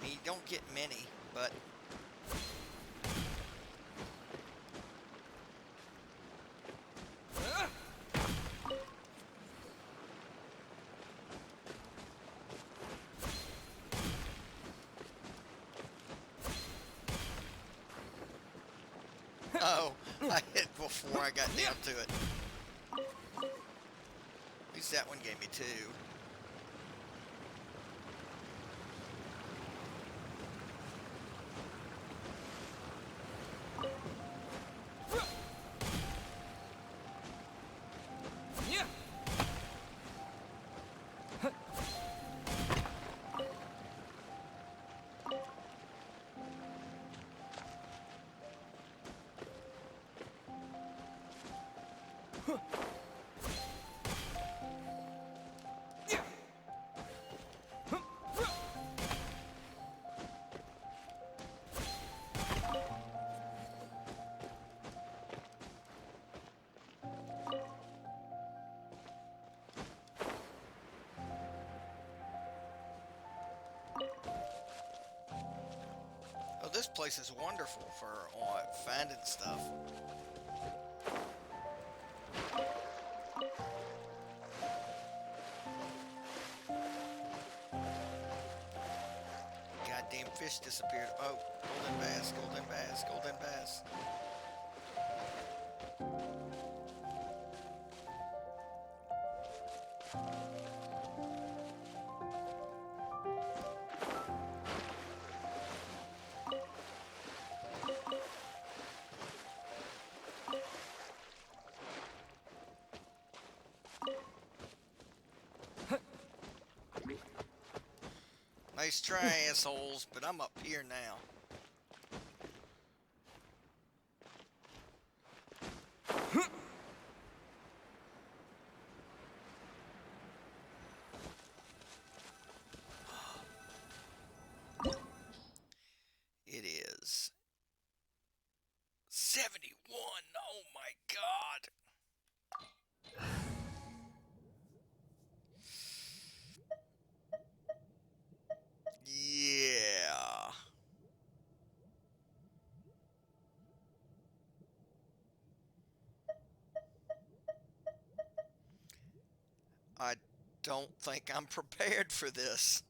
Speaker 1: You don't get many, but... Oh, I hit before I got down to it. At least that one gave me 2. Oh, this place is wonderful for finding stuff. Goddamn fish disappeared. Oh, golden bass, golden bass, golden bass. Nice try, assholes, but I'm up here now. 71. Oh my god. Yeah. I don't think I'm prepared for this.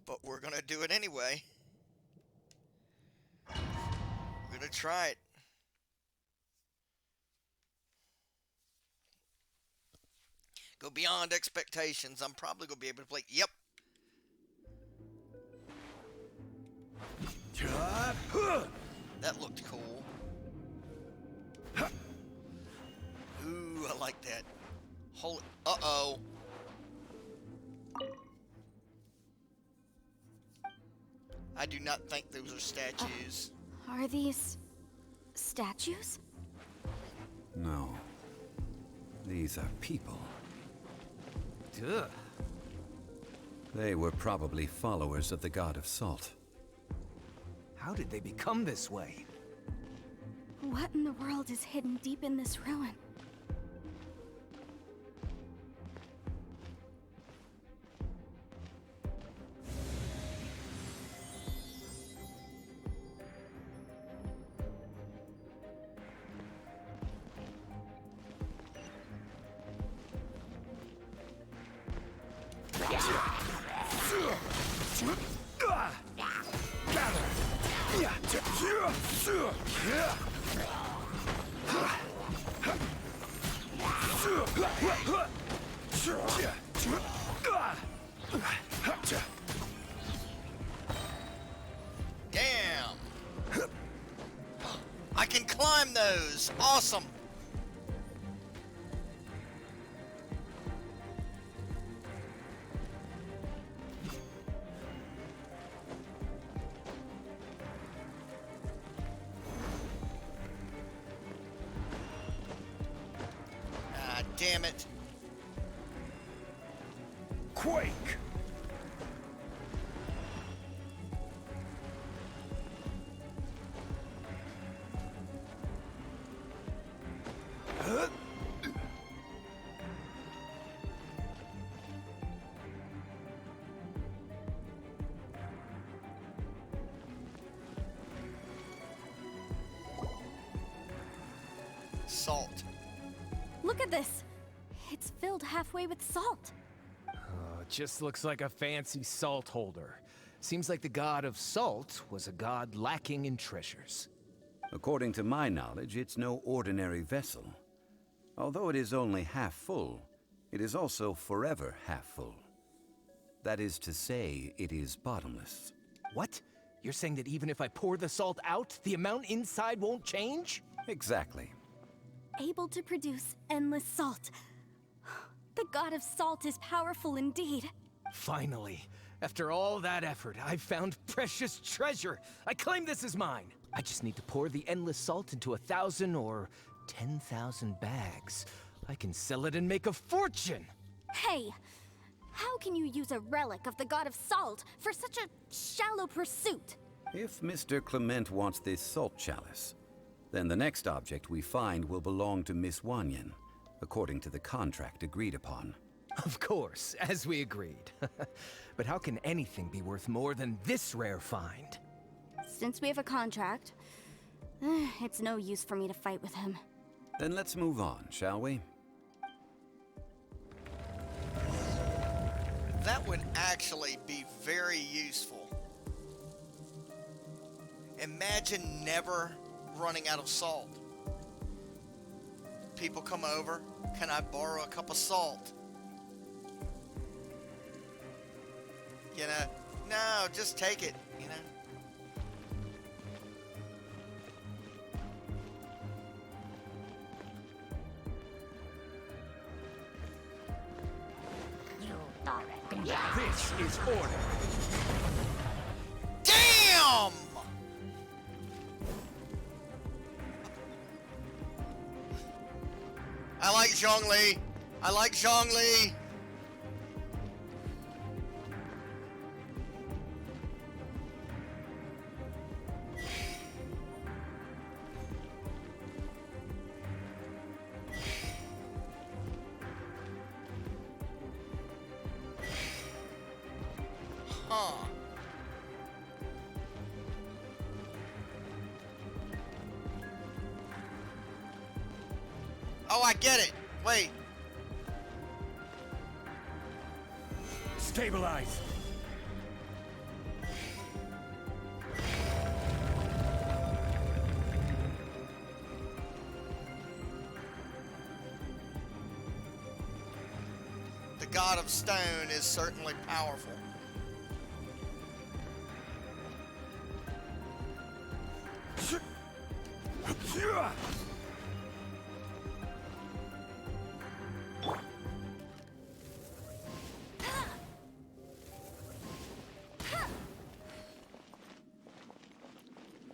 Speaker 1: But we're going to do it anyway. We're going to try it. Go beyond expectations. I'm probably going to be able to play. Yep. That looked cool. Ooh, I like that. Holy. Uh-oh. I do not think those are statues.
Speaker 5: Are these statues?
Speaker 4: No. These are people.
Speaker 9: Ugh.
Speaker 4: They were probably followers of the god of salt.
Speaker 9: How did they become this way?
Speaker 5: What in the world is hidden deep in this ruin?
Speaker 1: Damn! I can climb those! Awesome! Ah, damn it.
Speaker 9: Quake!
Speaker 1: Salt.
Speaker 5: Look at this! It's filled halfway with salt.
Speaker 9: It just looks like a fancy salt holder. Seems like the god of salt was a god lacking in treasures.
Speaker 4: According to my knowledge, it's no ordinary vessel. Although it is only half full, it is also forever half full. That is to say, it is bottomless.
Speaker 9: What? You're saying that even if I pour the salt out, the amount inside won't change?
Speaker 4: Exactly.
Speaker 5: Able to produce endless salt. The god of salt is powerful indeed.
Speaker 9: Finally, after all that effort, I've found precious treasure. I claim this as mine. I just need to pour the endless salt into 1,000 or 10,000 bags. I can sell it and make a fortune.
Speaker 5: Hey, how can you use a relic of the god of salt for such a shallow pursuit?
Speaker 4: If Mr. Clement wants this salt chalice, then the next object we find will belong to Miss Wanyan, according to the contract agreed upon.
Speaker 9: Of course, as we agreed. But how can anything be worth more than this rare find?
Speaker 5: Since we have a contract, it's no use for me to fight with him.
Speaker 4: Then let's move on, shall we?
Speaker 1: That would actually be very useful. Imagine never running out of salt. People come over, can I borrow a cup of salt? You know, no, just take it, you know.
Speaker 9: This is order.
Speaker 1: Damn! I like Zhongli. I like Zhongli. Oh, I get it. Wait.
Speaker 6: Stabilize.
Speaker 1: The God of Stone is certainly powerful.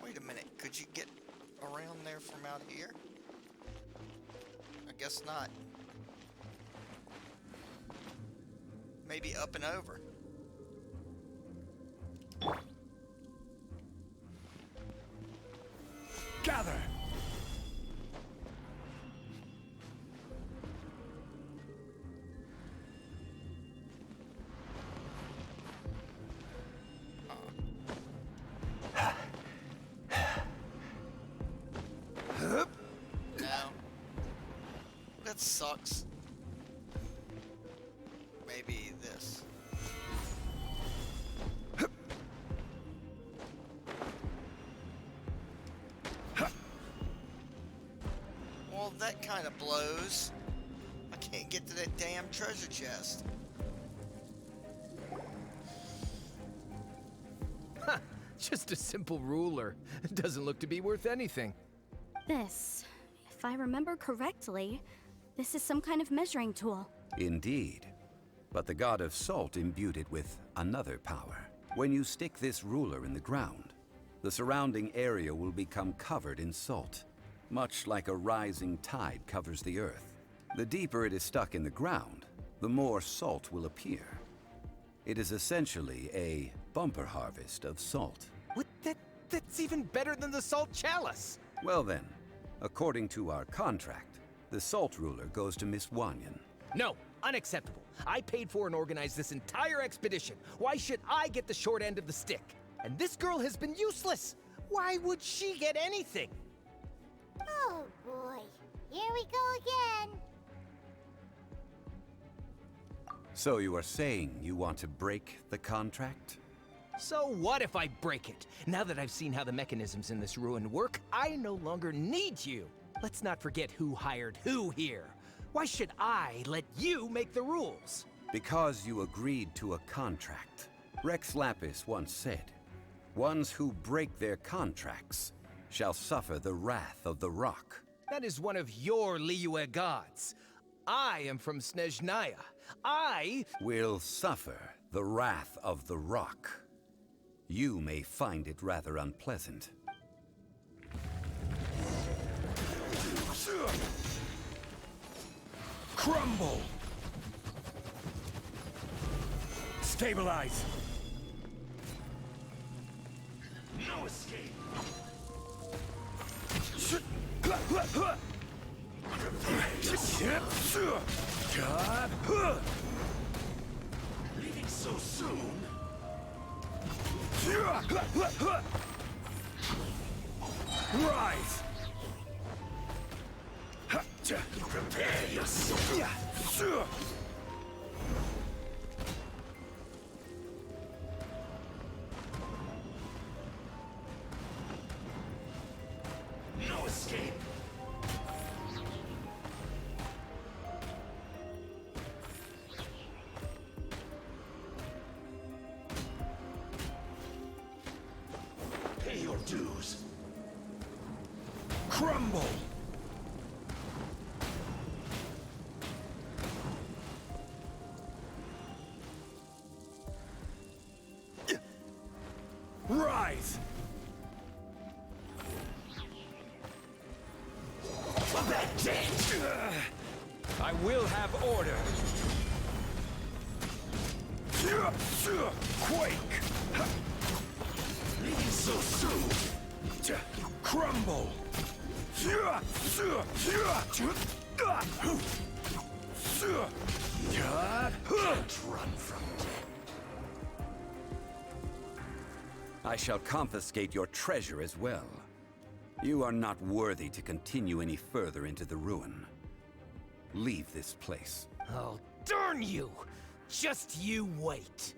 Speaker 1: Wait a minute, could you get around there from out here? I guess not. Maybe up and over.
Speaker 6: Gather.
Speaker 1: No. That sucks. Maybe this. Well, that kind of blows. I can't get to that damn treasure chest.
Speaker 9: Huh, just a simple ruler. It doesn't look to be worth anything.
Speaker 5: This, if I remember correctly, this is some kind of measuring tool.
Speaker 4: Indeed. But the god of salt imbued it with another power. When you stick this ruler in the ground, the surrounding area will become covered in salt, much like a rising tide covers the earth. The deeper it is stuck in the ground, the more salt will appear. It is essentially a bumper harvest of salt.
Speaker 9: What? That's even better than the salt chalice!
Speaker 4: Well then, according to our contract, the salt ruler goes to Miss Wanyan.
Speaker 9: No, unacceptable. I paid for and organized this entire expedition. Why should I get the short end of the stick? And this girl has been useless. Why would she get anything?
Speaker 7: Oh boy. Here we go again.
Speaker 4: So you are saying you want to break the contract?
Speaker 9: So what if I break it? Now that I've seen how the mechanisms in this ruin work, I no longer need you. Let's not forget who hired who here. Why should I let you make the rules?
Speaker 4: Because you agreed to a contract. Rex Lapis once said, "Ones who break their contracts shall suffer the wrath of the rock."
Speaker 9: That is one of your Liyue gods. I am from Snezhnaya. I
Speaker 4: will suffer the wrath of the rock. You may find it rather unpleasant.
Speaker 6: Crumble! Stabilize! No escape! Leaving so soon? Rise! Prepare yourself! No escape! Pay your dues! Crumble! Rise! That's it! I will have order! Quake! Leaving so soon! Crumble! Can't run from death.
Speaker 4: I shall confiscate your treasure as well. You are not worthy to continue any further into the ruin. leave this place.
Speaker 9: Oh, darn you! Just you wait.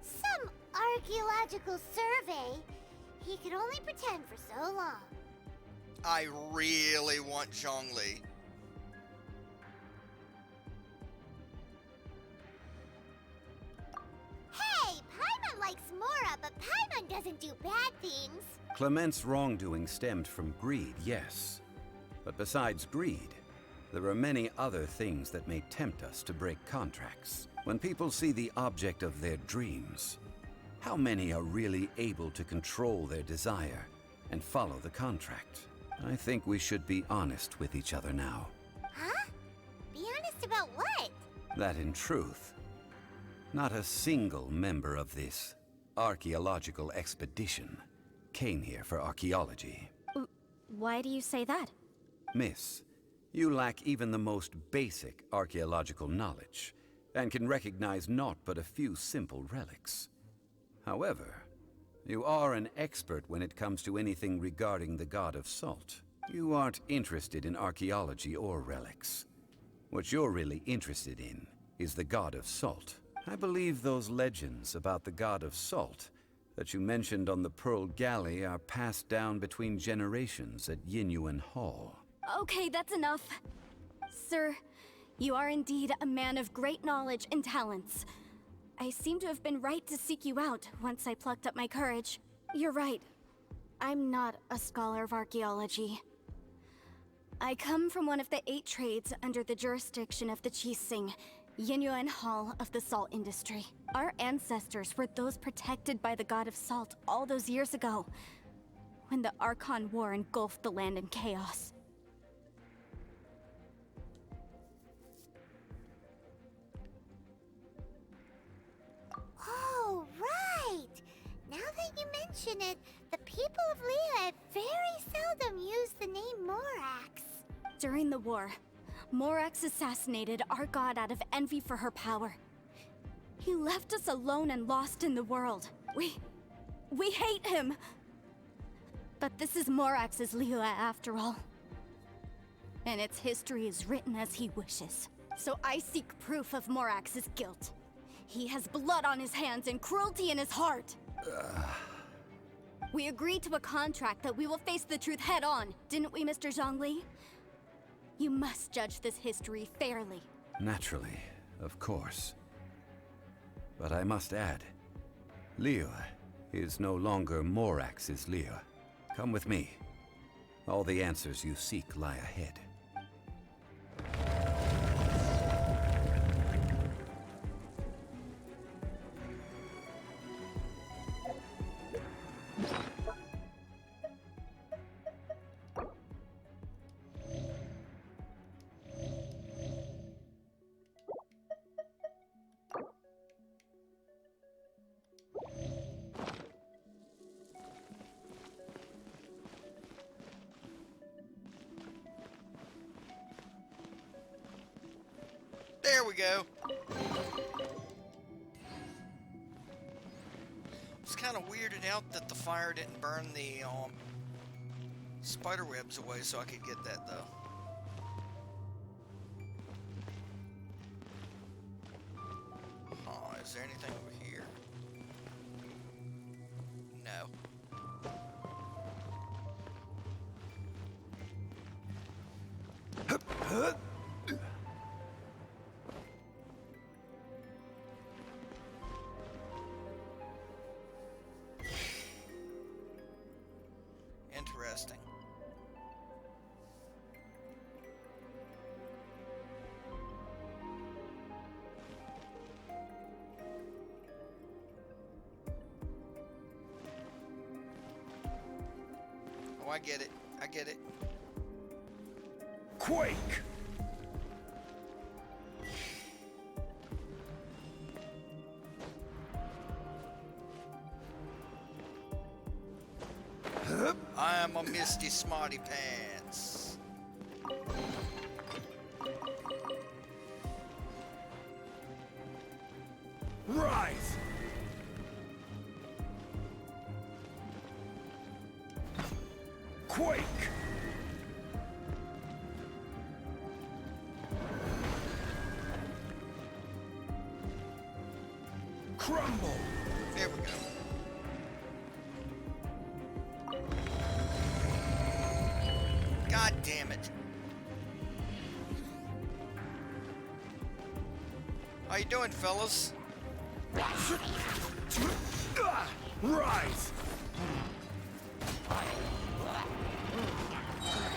Speaker 7: Some archaeological survey. He could only pretend for so long.
Speaker 1: I really want Zhongli.
Speaker 7: Hey, Paimon likes Mora, but Paimon doesn't do bad things.
Speaker 4: Clement's wrongdoing stemmed from greed, yes. But besides greed, there are many other things that may tempt us to break contracts. When people see the object of their dreams, how many are really able to control their desire and follow the contract? I think we should be honest with each other now.
Speaker 7: Huh? Be honest about what?
Speaker 4: That in truth, not a single member of this archaeological expedition came here for archaeology.
Speaker 5: Why do you say that?
Speaker 4: Miss, you lack even the most basic archaeological knowledge, and can recognize naught but a few simple relics. However, you are an expert when it comes to anything regarding the god of salt. You aren't interested in archaeology or relics. What you're really interested in is the god of salt. I believe those legends about the god of salt that you mentioned on the Pearl Galley are passed down between generations at Yinyuan Hall.
Speaker 5: Okay, that's enough. Sir, you are indeed a man of great knowledge and talents. I seem to have been right to seek you out once I plucked up my courage. You're right. I'm not a scholar of archaeology. I come from one of the 8 trades under the jurisdiction of the Qixing, Yinyuan Hall of the salt industry. Our ancestors were those protected by the god of salt all those years ago, when the Archon War engulfed the land in chaos.
Speaker 7: Oh, right! Now that you mention it, the people of Liyue very seldom use the name Morax.
Speaker 5: During the war, Morax assassinated our god out of envy for her power. He left us alone and lost in the world. We hate him! But this is Morax's Liyue after all. And its history is written as he wishes. So I seek proof of Morax's guilt. He has blood on his hands and cruelty in his heart. We agreed to a contract that we will face the truth head on, didn't we, Mr. Zhongli? You must judge this history fairly.
Speaker 4: Naturally, of course. But I must add, Liyue is no longer Morax's Liyue. Come with me. All the answers you seek lie ahead.
Speaker 1: There we go. It's kind of weirded out that the fire didn't burn the spider webs away, so I could get that though. Oh, is there anything over here? No. Interesting. Oh, I get it. I get it.
Speaker 6: Quake!
Speaker 1: I am a Misty Smarty Pants.
Speaker 6: Rise! Quake! Crumble!
Speaker 1: There we go. God damn it. How you doing, fellas?
Speaker 6: Rise!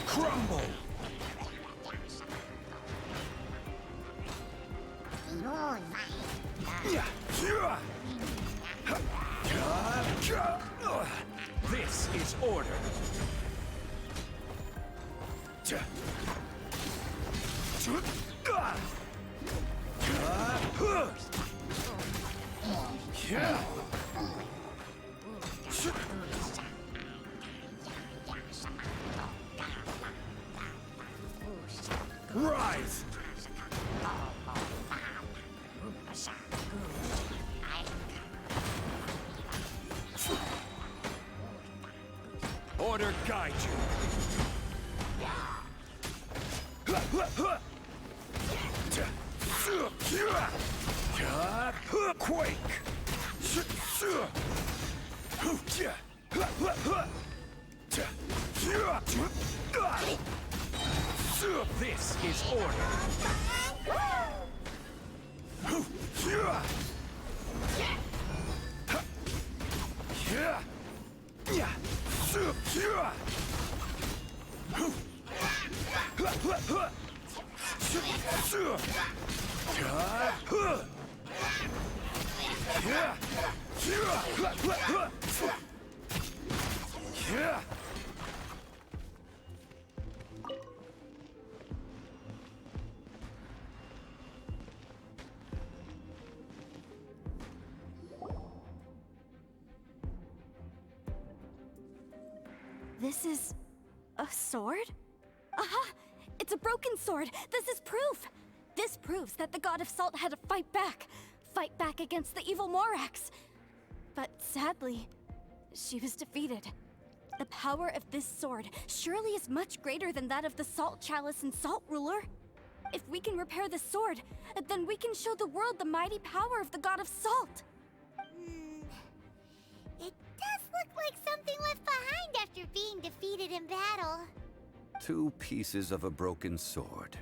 Speaker 6: Crumble! This is order. Rise! Order guide you. Quake! This is order.
Speaker 5: This is a sword? Aha! It's a broken sword! This is proof! This proves that the God of Salt had to fight back. Fight back against the evil Morax. But sadly, she was defeated. The power of this sword surely is much greater than that of the Salt Chalice and Salt Ruler. If we can repair the sword, then we can show the world the mighty power of the God of Salt.
Speaker 7: It does look like something left behind after being defeated in battle.
Speaker 4: 2 pieces of a broken sword.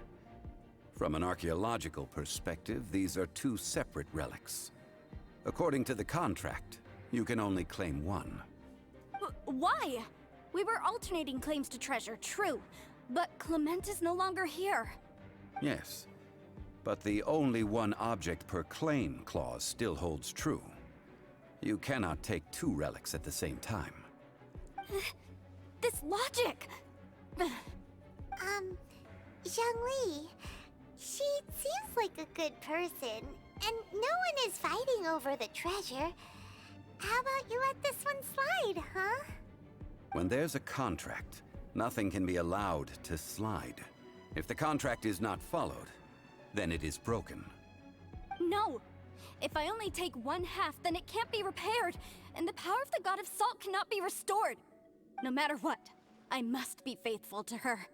Speaker 4: From an archaeological perspective, these are 2 separate relics. According to the contract, you can only claim one.
Speaker 5: Why? We were alternating claims to treasure, true. But Clement is no longer here.
Speaker 4: Yes, but the only one object per claim clause still holds true. You cannot take 2 relics at the same time.
Speaker 5: This logic!
Speaker 7: Zhongli, she seems like a good person, and no one is fighting over the treasure. How about you let this one slide, huh?
Speaker 4: When there's a contract, nothing can be allowed to slide. If the contract is not followed, then it is broken.
Speaker 5: No! If I only take 1/2, then it can't be repaired, and the power of the God of Salt cannot be restored. No matter what, I must be faithful to her.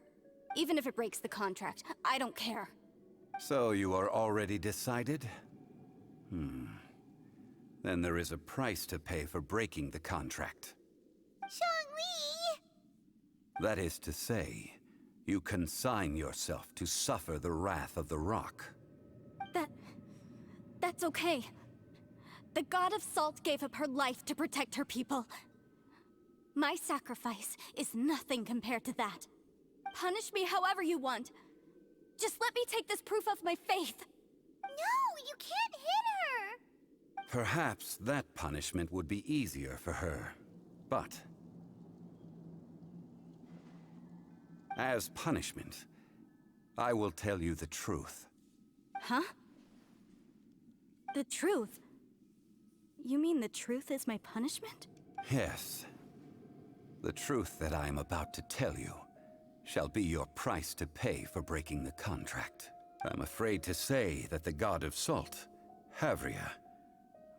Speaker 5: Even if it breaks the contract, I don't care.
Speaker 4: So you are already decided? Then there is a price to pay for breaking the contract.
Speaker 7: Zhongli!
Speaker 4: That is to say, you consign yourself to suffer the wrath of the rock.
Speaker 5: That's okay. The God of Salt gave up her life to protect her people. My sacrifice is nothing compared to that. Punish me however you want. Just let me take this proof of my faith.
Speaker 7: No, you can't hit her!
Speaker 4: Perhaps that punishment would be easier for her. But as punishment, I will tell you the truth.
Speaker 5: Huh? The truth? You mean the truth is my punishment?
Speaker 4: Yes. The truth that I am about to tell you shall be your price to pay for breaking the contract. I'm afraid to say that the God of Salt, Havria,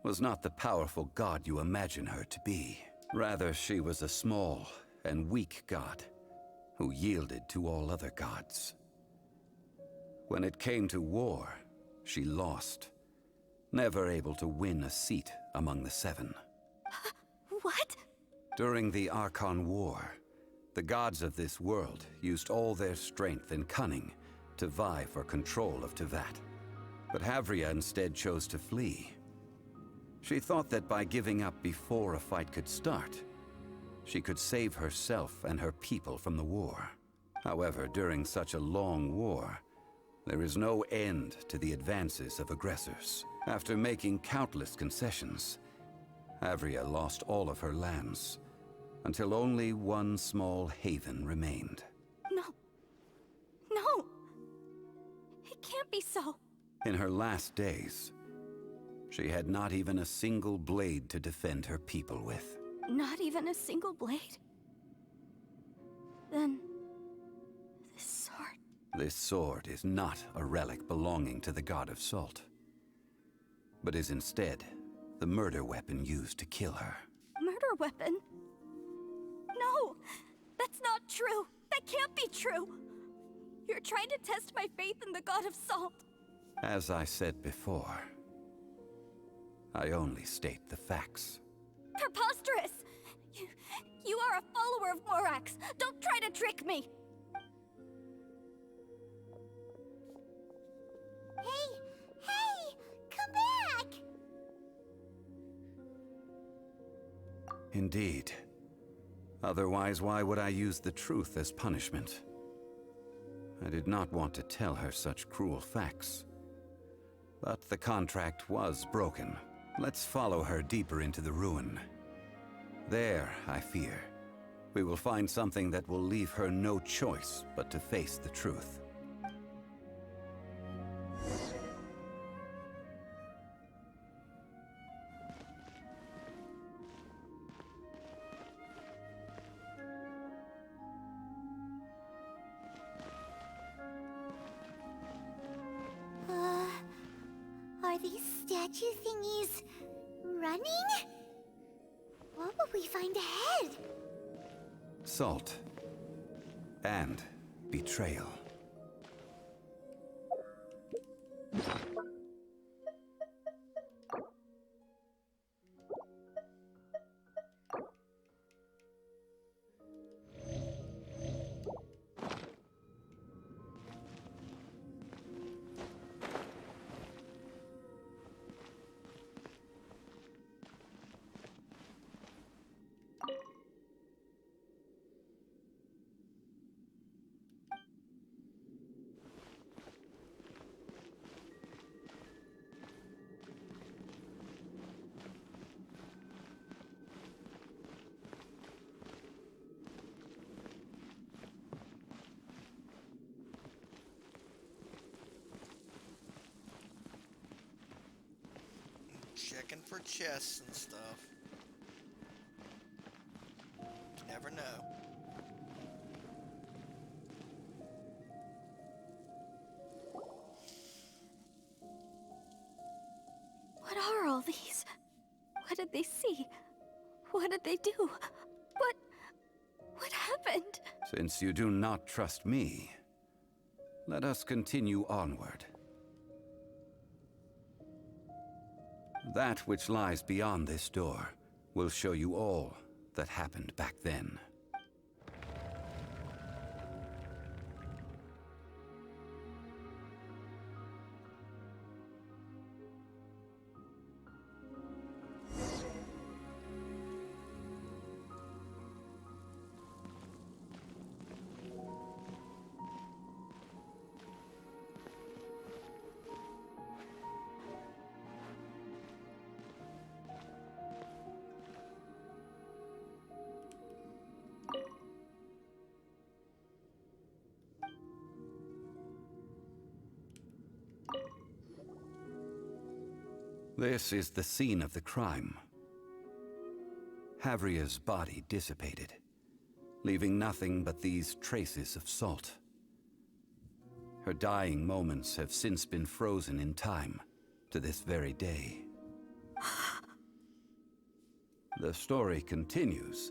Speaker 4: was not the powerful god you imagine her to be. Rather, she was a small and weak god, who yielded to all other gods. When it came to war, she lost, never able to win a seat among the seven.
Speaker 5: What?
Speaker 4: During the Archon War, the gods of this world used all their strength and cunning to vie for control of Tevat. But Havria instead chose to flee. She thought that by giving up before a fight could start, she could save herself and her people from the war. However, during such a long war, there is no end to the advances of aggressors. After making countless concessions, Havria lost all of her lands, until only one small haven remained.
Speaker 5: No. No! It can't be so.
Speaker 4: In her last days, she had not even a single blade to defend her people with.
Speaker 5: Not even a single blade? Then... this sword...
Speaker 4: This sword is not a relic belonging to the god of salt, but is instead the murder weapon used to kill her.
Speaker 5: Murder weapon? No! That's not true! That can't be true! You're trying to test my faith in the god of salt!
Speaker 4: As I said before, I only state the facts.
Speaker 5: Preposterous! You are a follower of Morax! Don't try to trick me!
Speaker 7: Hey! Come back!
Speaker 4: Indeed. Otherwise, why would I use the truth as punishment? I did not want to tell her such cruel facts. But the contract was broken. Let's follow her deeper into the ruin. There, I fear, we will find something that will leave her no choice but to face the truth.
Speaker 7: Are these statue thingies running? What will we find ahead?
Speaker 4: Salt. And betrayal.
Speaker 1: Checking for chests and stuff. You never know.
Speaker 5: What are all these? What did they see? What did they do? What happened?
Speaker 4: Since you do not trust me, let us continue onward. That which lies beyond this door will show you all that happened back then. This is the scene of the crime. Havria's body dissipated, leaving nothing but these traces of salt. Her dying moments have since been frozen in time to this very day. The story continues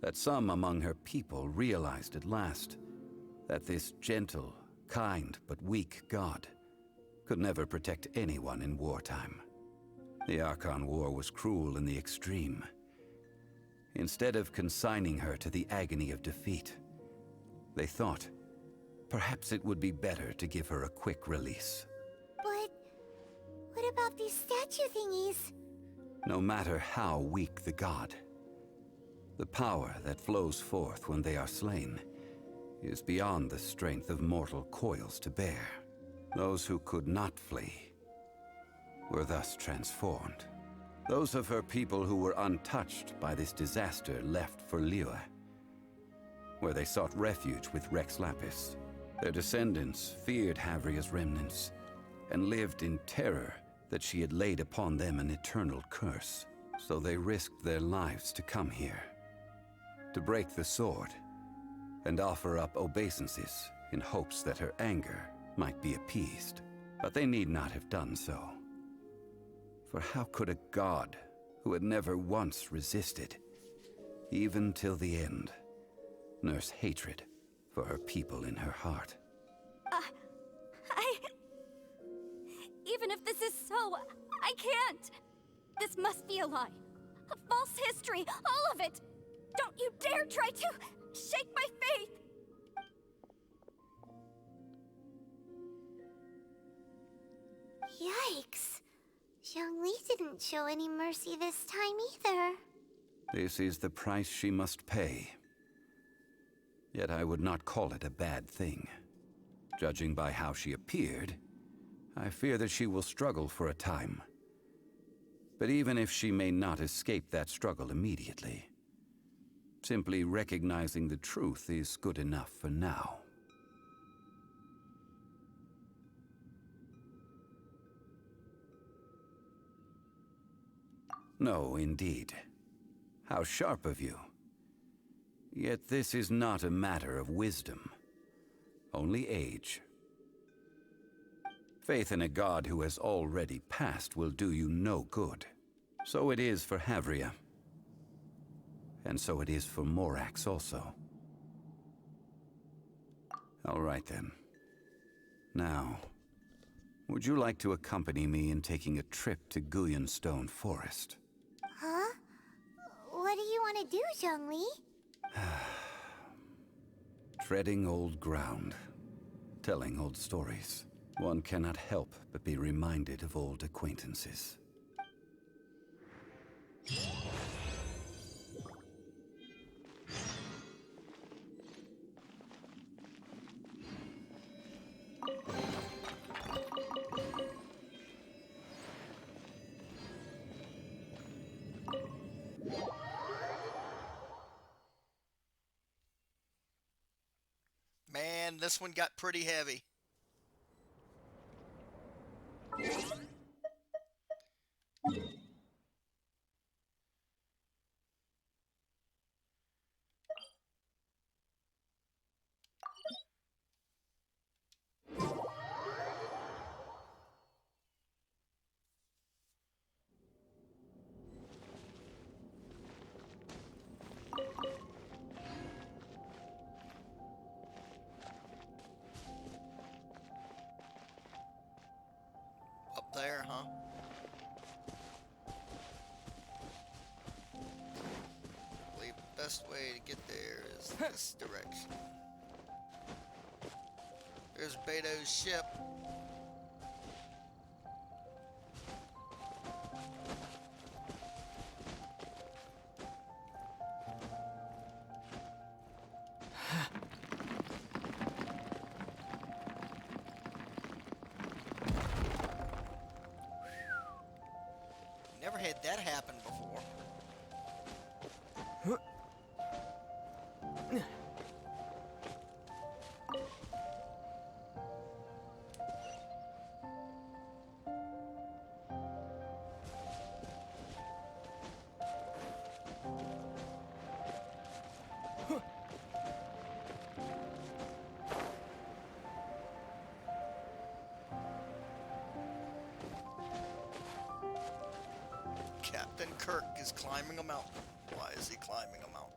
Speaker 4: that some among her people realized at last that this gentle, kind, but weak god could never protect anyone in wartime. The Archon War was cruel in the extreme. Instead of consigning her to the agony of defeat, they thought perhaps it would be better to give her a quick release.
Speaker 7: But what about these statue thingies?
Speaker 4: No matter how weak the god, the power that flows forth when they are slain is beyond the strength of mortal coils to bear. Those who could not flee were thus transformed. Those of her people who were untouched by this disaster left for Liyue, where they sought refuge with Rex Lapis. Their descendants feared Havria's remnants and lived in terror that she had laid upon them an eternal curse. So they risked their lives to come here, to break the sword and offer up obeisances in hopes that her anger might be appeased. But they need not have done so. For how could a god who had never once resisted, even till the end, nurse hatred for her people in her heart?
Speaker 5: Even if this is so, I can't! This must be a lie. A false history, all of it! Don't you dare try to shake my faith!
Speaker 7: Yikes. Zhongli didn't show any mercy this time either.
Speaker 4: This is the price she must pay. Yet I would not call it a bad thing. Judging by how she appeared, I fear that she will struggle for a time. But even if she may not escape that struggle immediately, simply recognizing the truth is good enough for now. No, indeed. How sharp of you. Yet this is not a matter of wisdom, only age. Faith in a god who has already passed will do you no good. So it is for Havria. And so it is for Morax also. All right then. Now, would you like to accompany me in taking a trip to Guyonstone Forest?
Speaker 7: Huh? What do you want to do, Zhongli?
Speaker 4: Treading old ground, telling old stories. One cannot help but be reminded of old acquaintances.
Speaker 1: Man, this one got pretty heavy. Up there, huh? I believe the best way to get there is this direction. There's Beto's ship. Never had that happen before. Captain Kirk is climbing a mountain. Why is he climbing a mountain?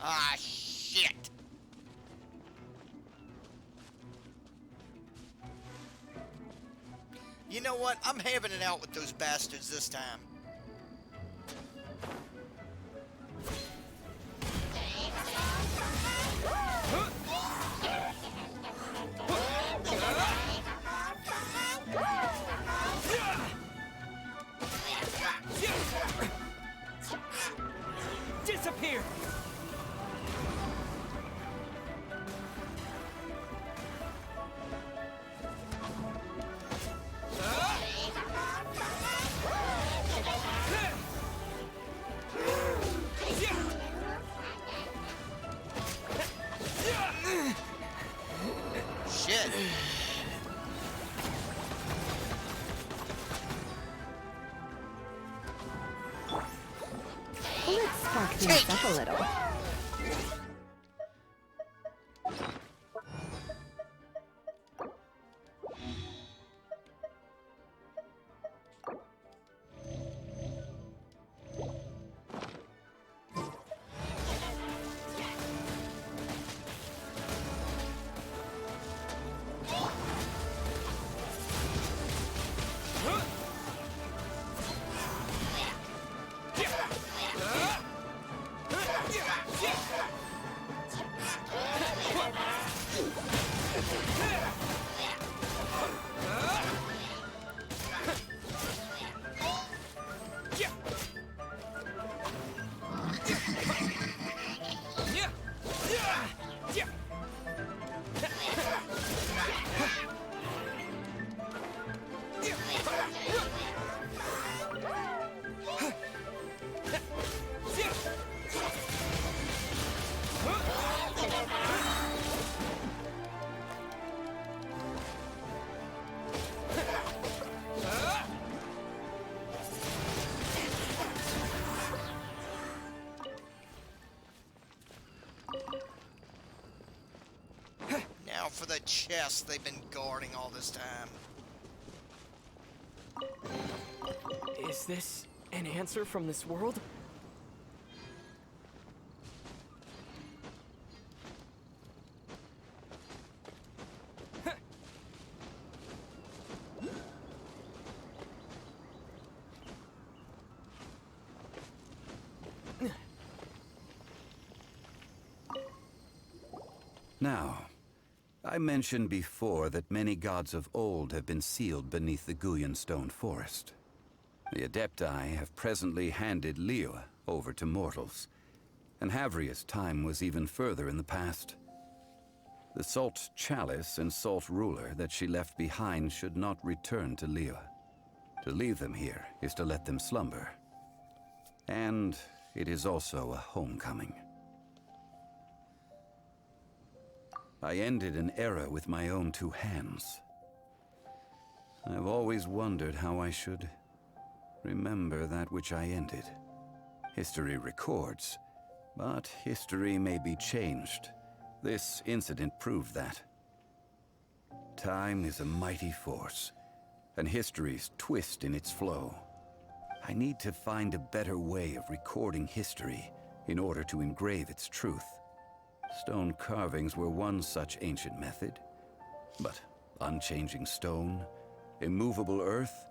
Speaker 1: Ah, shit. You know what? I'm having it out with those bastards this time.
Speaker 10: Disappear!
Speaker 1: Shit.
Speaker 3: Let's spark things up a little.
Speaker 1: Now for the chest they've been guarding all this time.
Speaker 10: Is this an answer from this world?
Speaker 4: Now, I mentioned before that many gods of old have been sealed beneath the Guyan stone forest. The Adepti have presently handed Liyue over to mortals, and Havria's time was even further in the past. The Salt Chalice and Salt Ruler that she left behind should not return to Liyue. To leave them here is to let them slumber. And it is also a homecoming. I ended an era with my own two hands. I've always wondered how I should remember that which I ended. History records, but history may be changed. This incident proved that. Time is a mighty force, and history's twist in its flow. I need to find a better way of recording history in order to engrave its truth. Stone carvings were one such ancient method, but unchanging stone, immovable earth,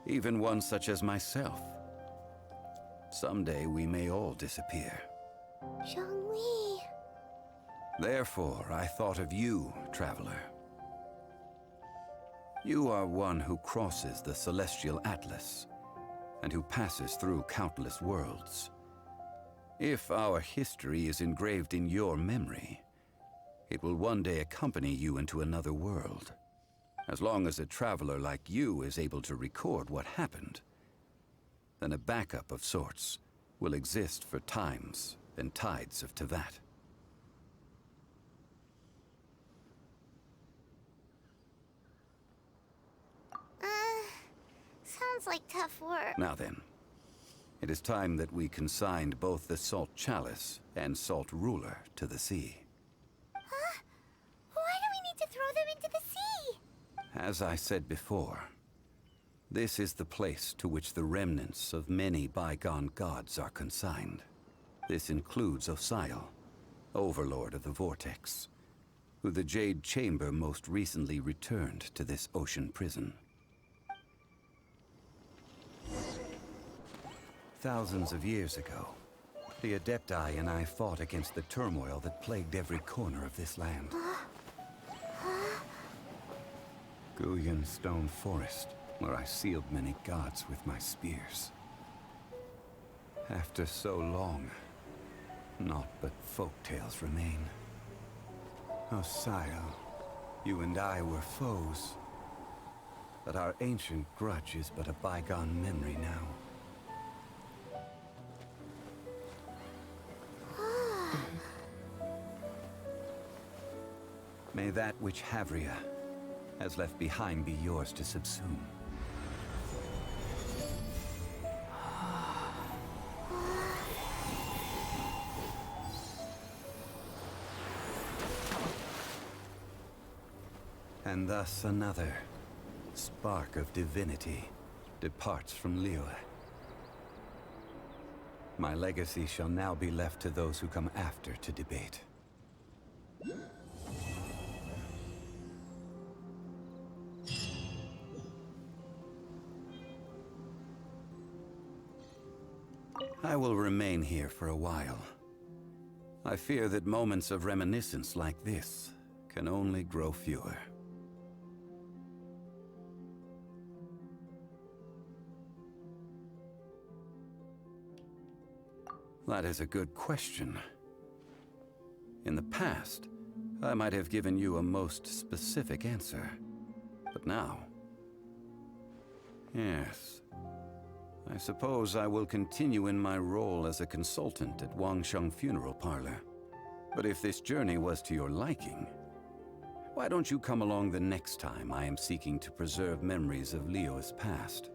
Speaker 4: even one such as myself. Someday we may all disappear.
Speaker 7: Zhongli.
Speaker 4: Therefore, I thought of you, traveler. You are one who crosses the celestial atlas, and who passes through countless worlds. If our history is engraved in your memory, it will one day accompany you into another world. As long as a traveler like you is able to record what happened, then a backup of sorts will exist for times and tides of Teyvat.
Speaker 7: sounds like tough work.
Speaker 4: Now then, it is time that we consigned both the Salt Chalice and Salt Ruler to the sea.
Speaker 7: Huh? Why do we need to throw them into the sea?
Speaker 4: As I said before, this is the place to which the remnants of many bygone gods are consigned. This includes Osial, Overlord of the Vortex, who the Jade Chamber most recently returned to this ocean prison. Thousands of years ago, the Adepti and I fought against the turmoil that plagued every corner of this land. Guyan Stone Forest, where I sealed many gods with my spears. After so long, naught but folktales remain. Osial, you and I were foes, but our ancient grudge is but a bygone memory now. May that which Havria has left behind be yours to subsume. And thus another spark of divinity departs from Liyue. My legacy shall now be left to those who come after to debate. I will remain here for a while. I fear that moments of reminiscence like this can only grow fewer. That is a good question. In the past, I might have given you a most specific answer. But now... yes. I suppose I will continue in my role as a consultant at Wangsheng Funeral Parlor. But if this journey was to your liking, why don't you come along the next time I am seeking to preserve memories of Liyue's past?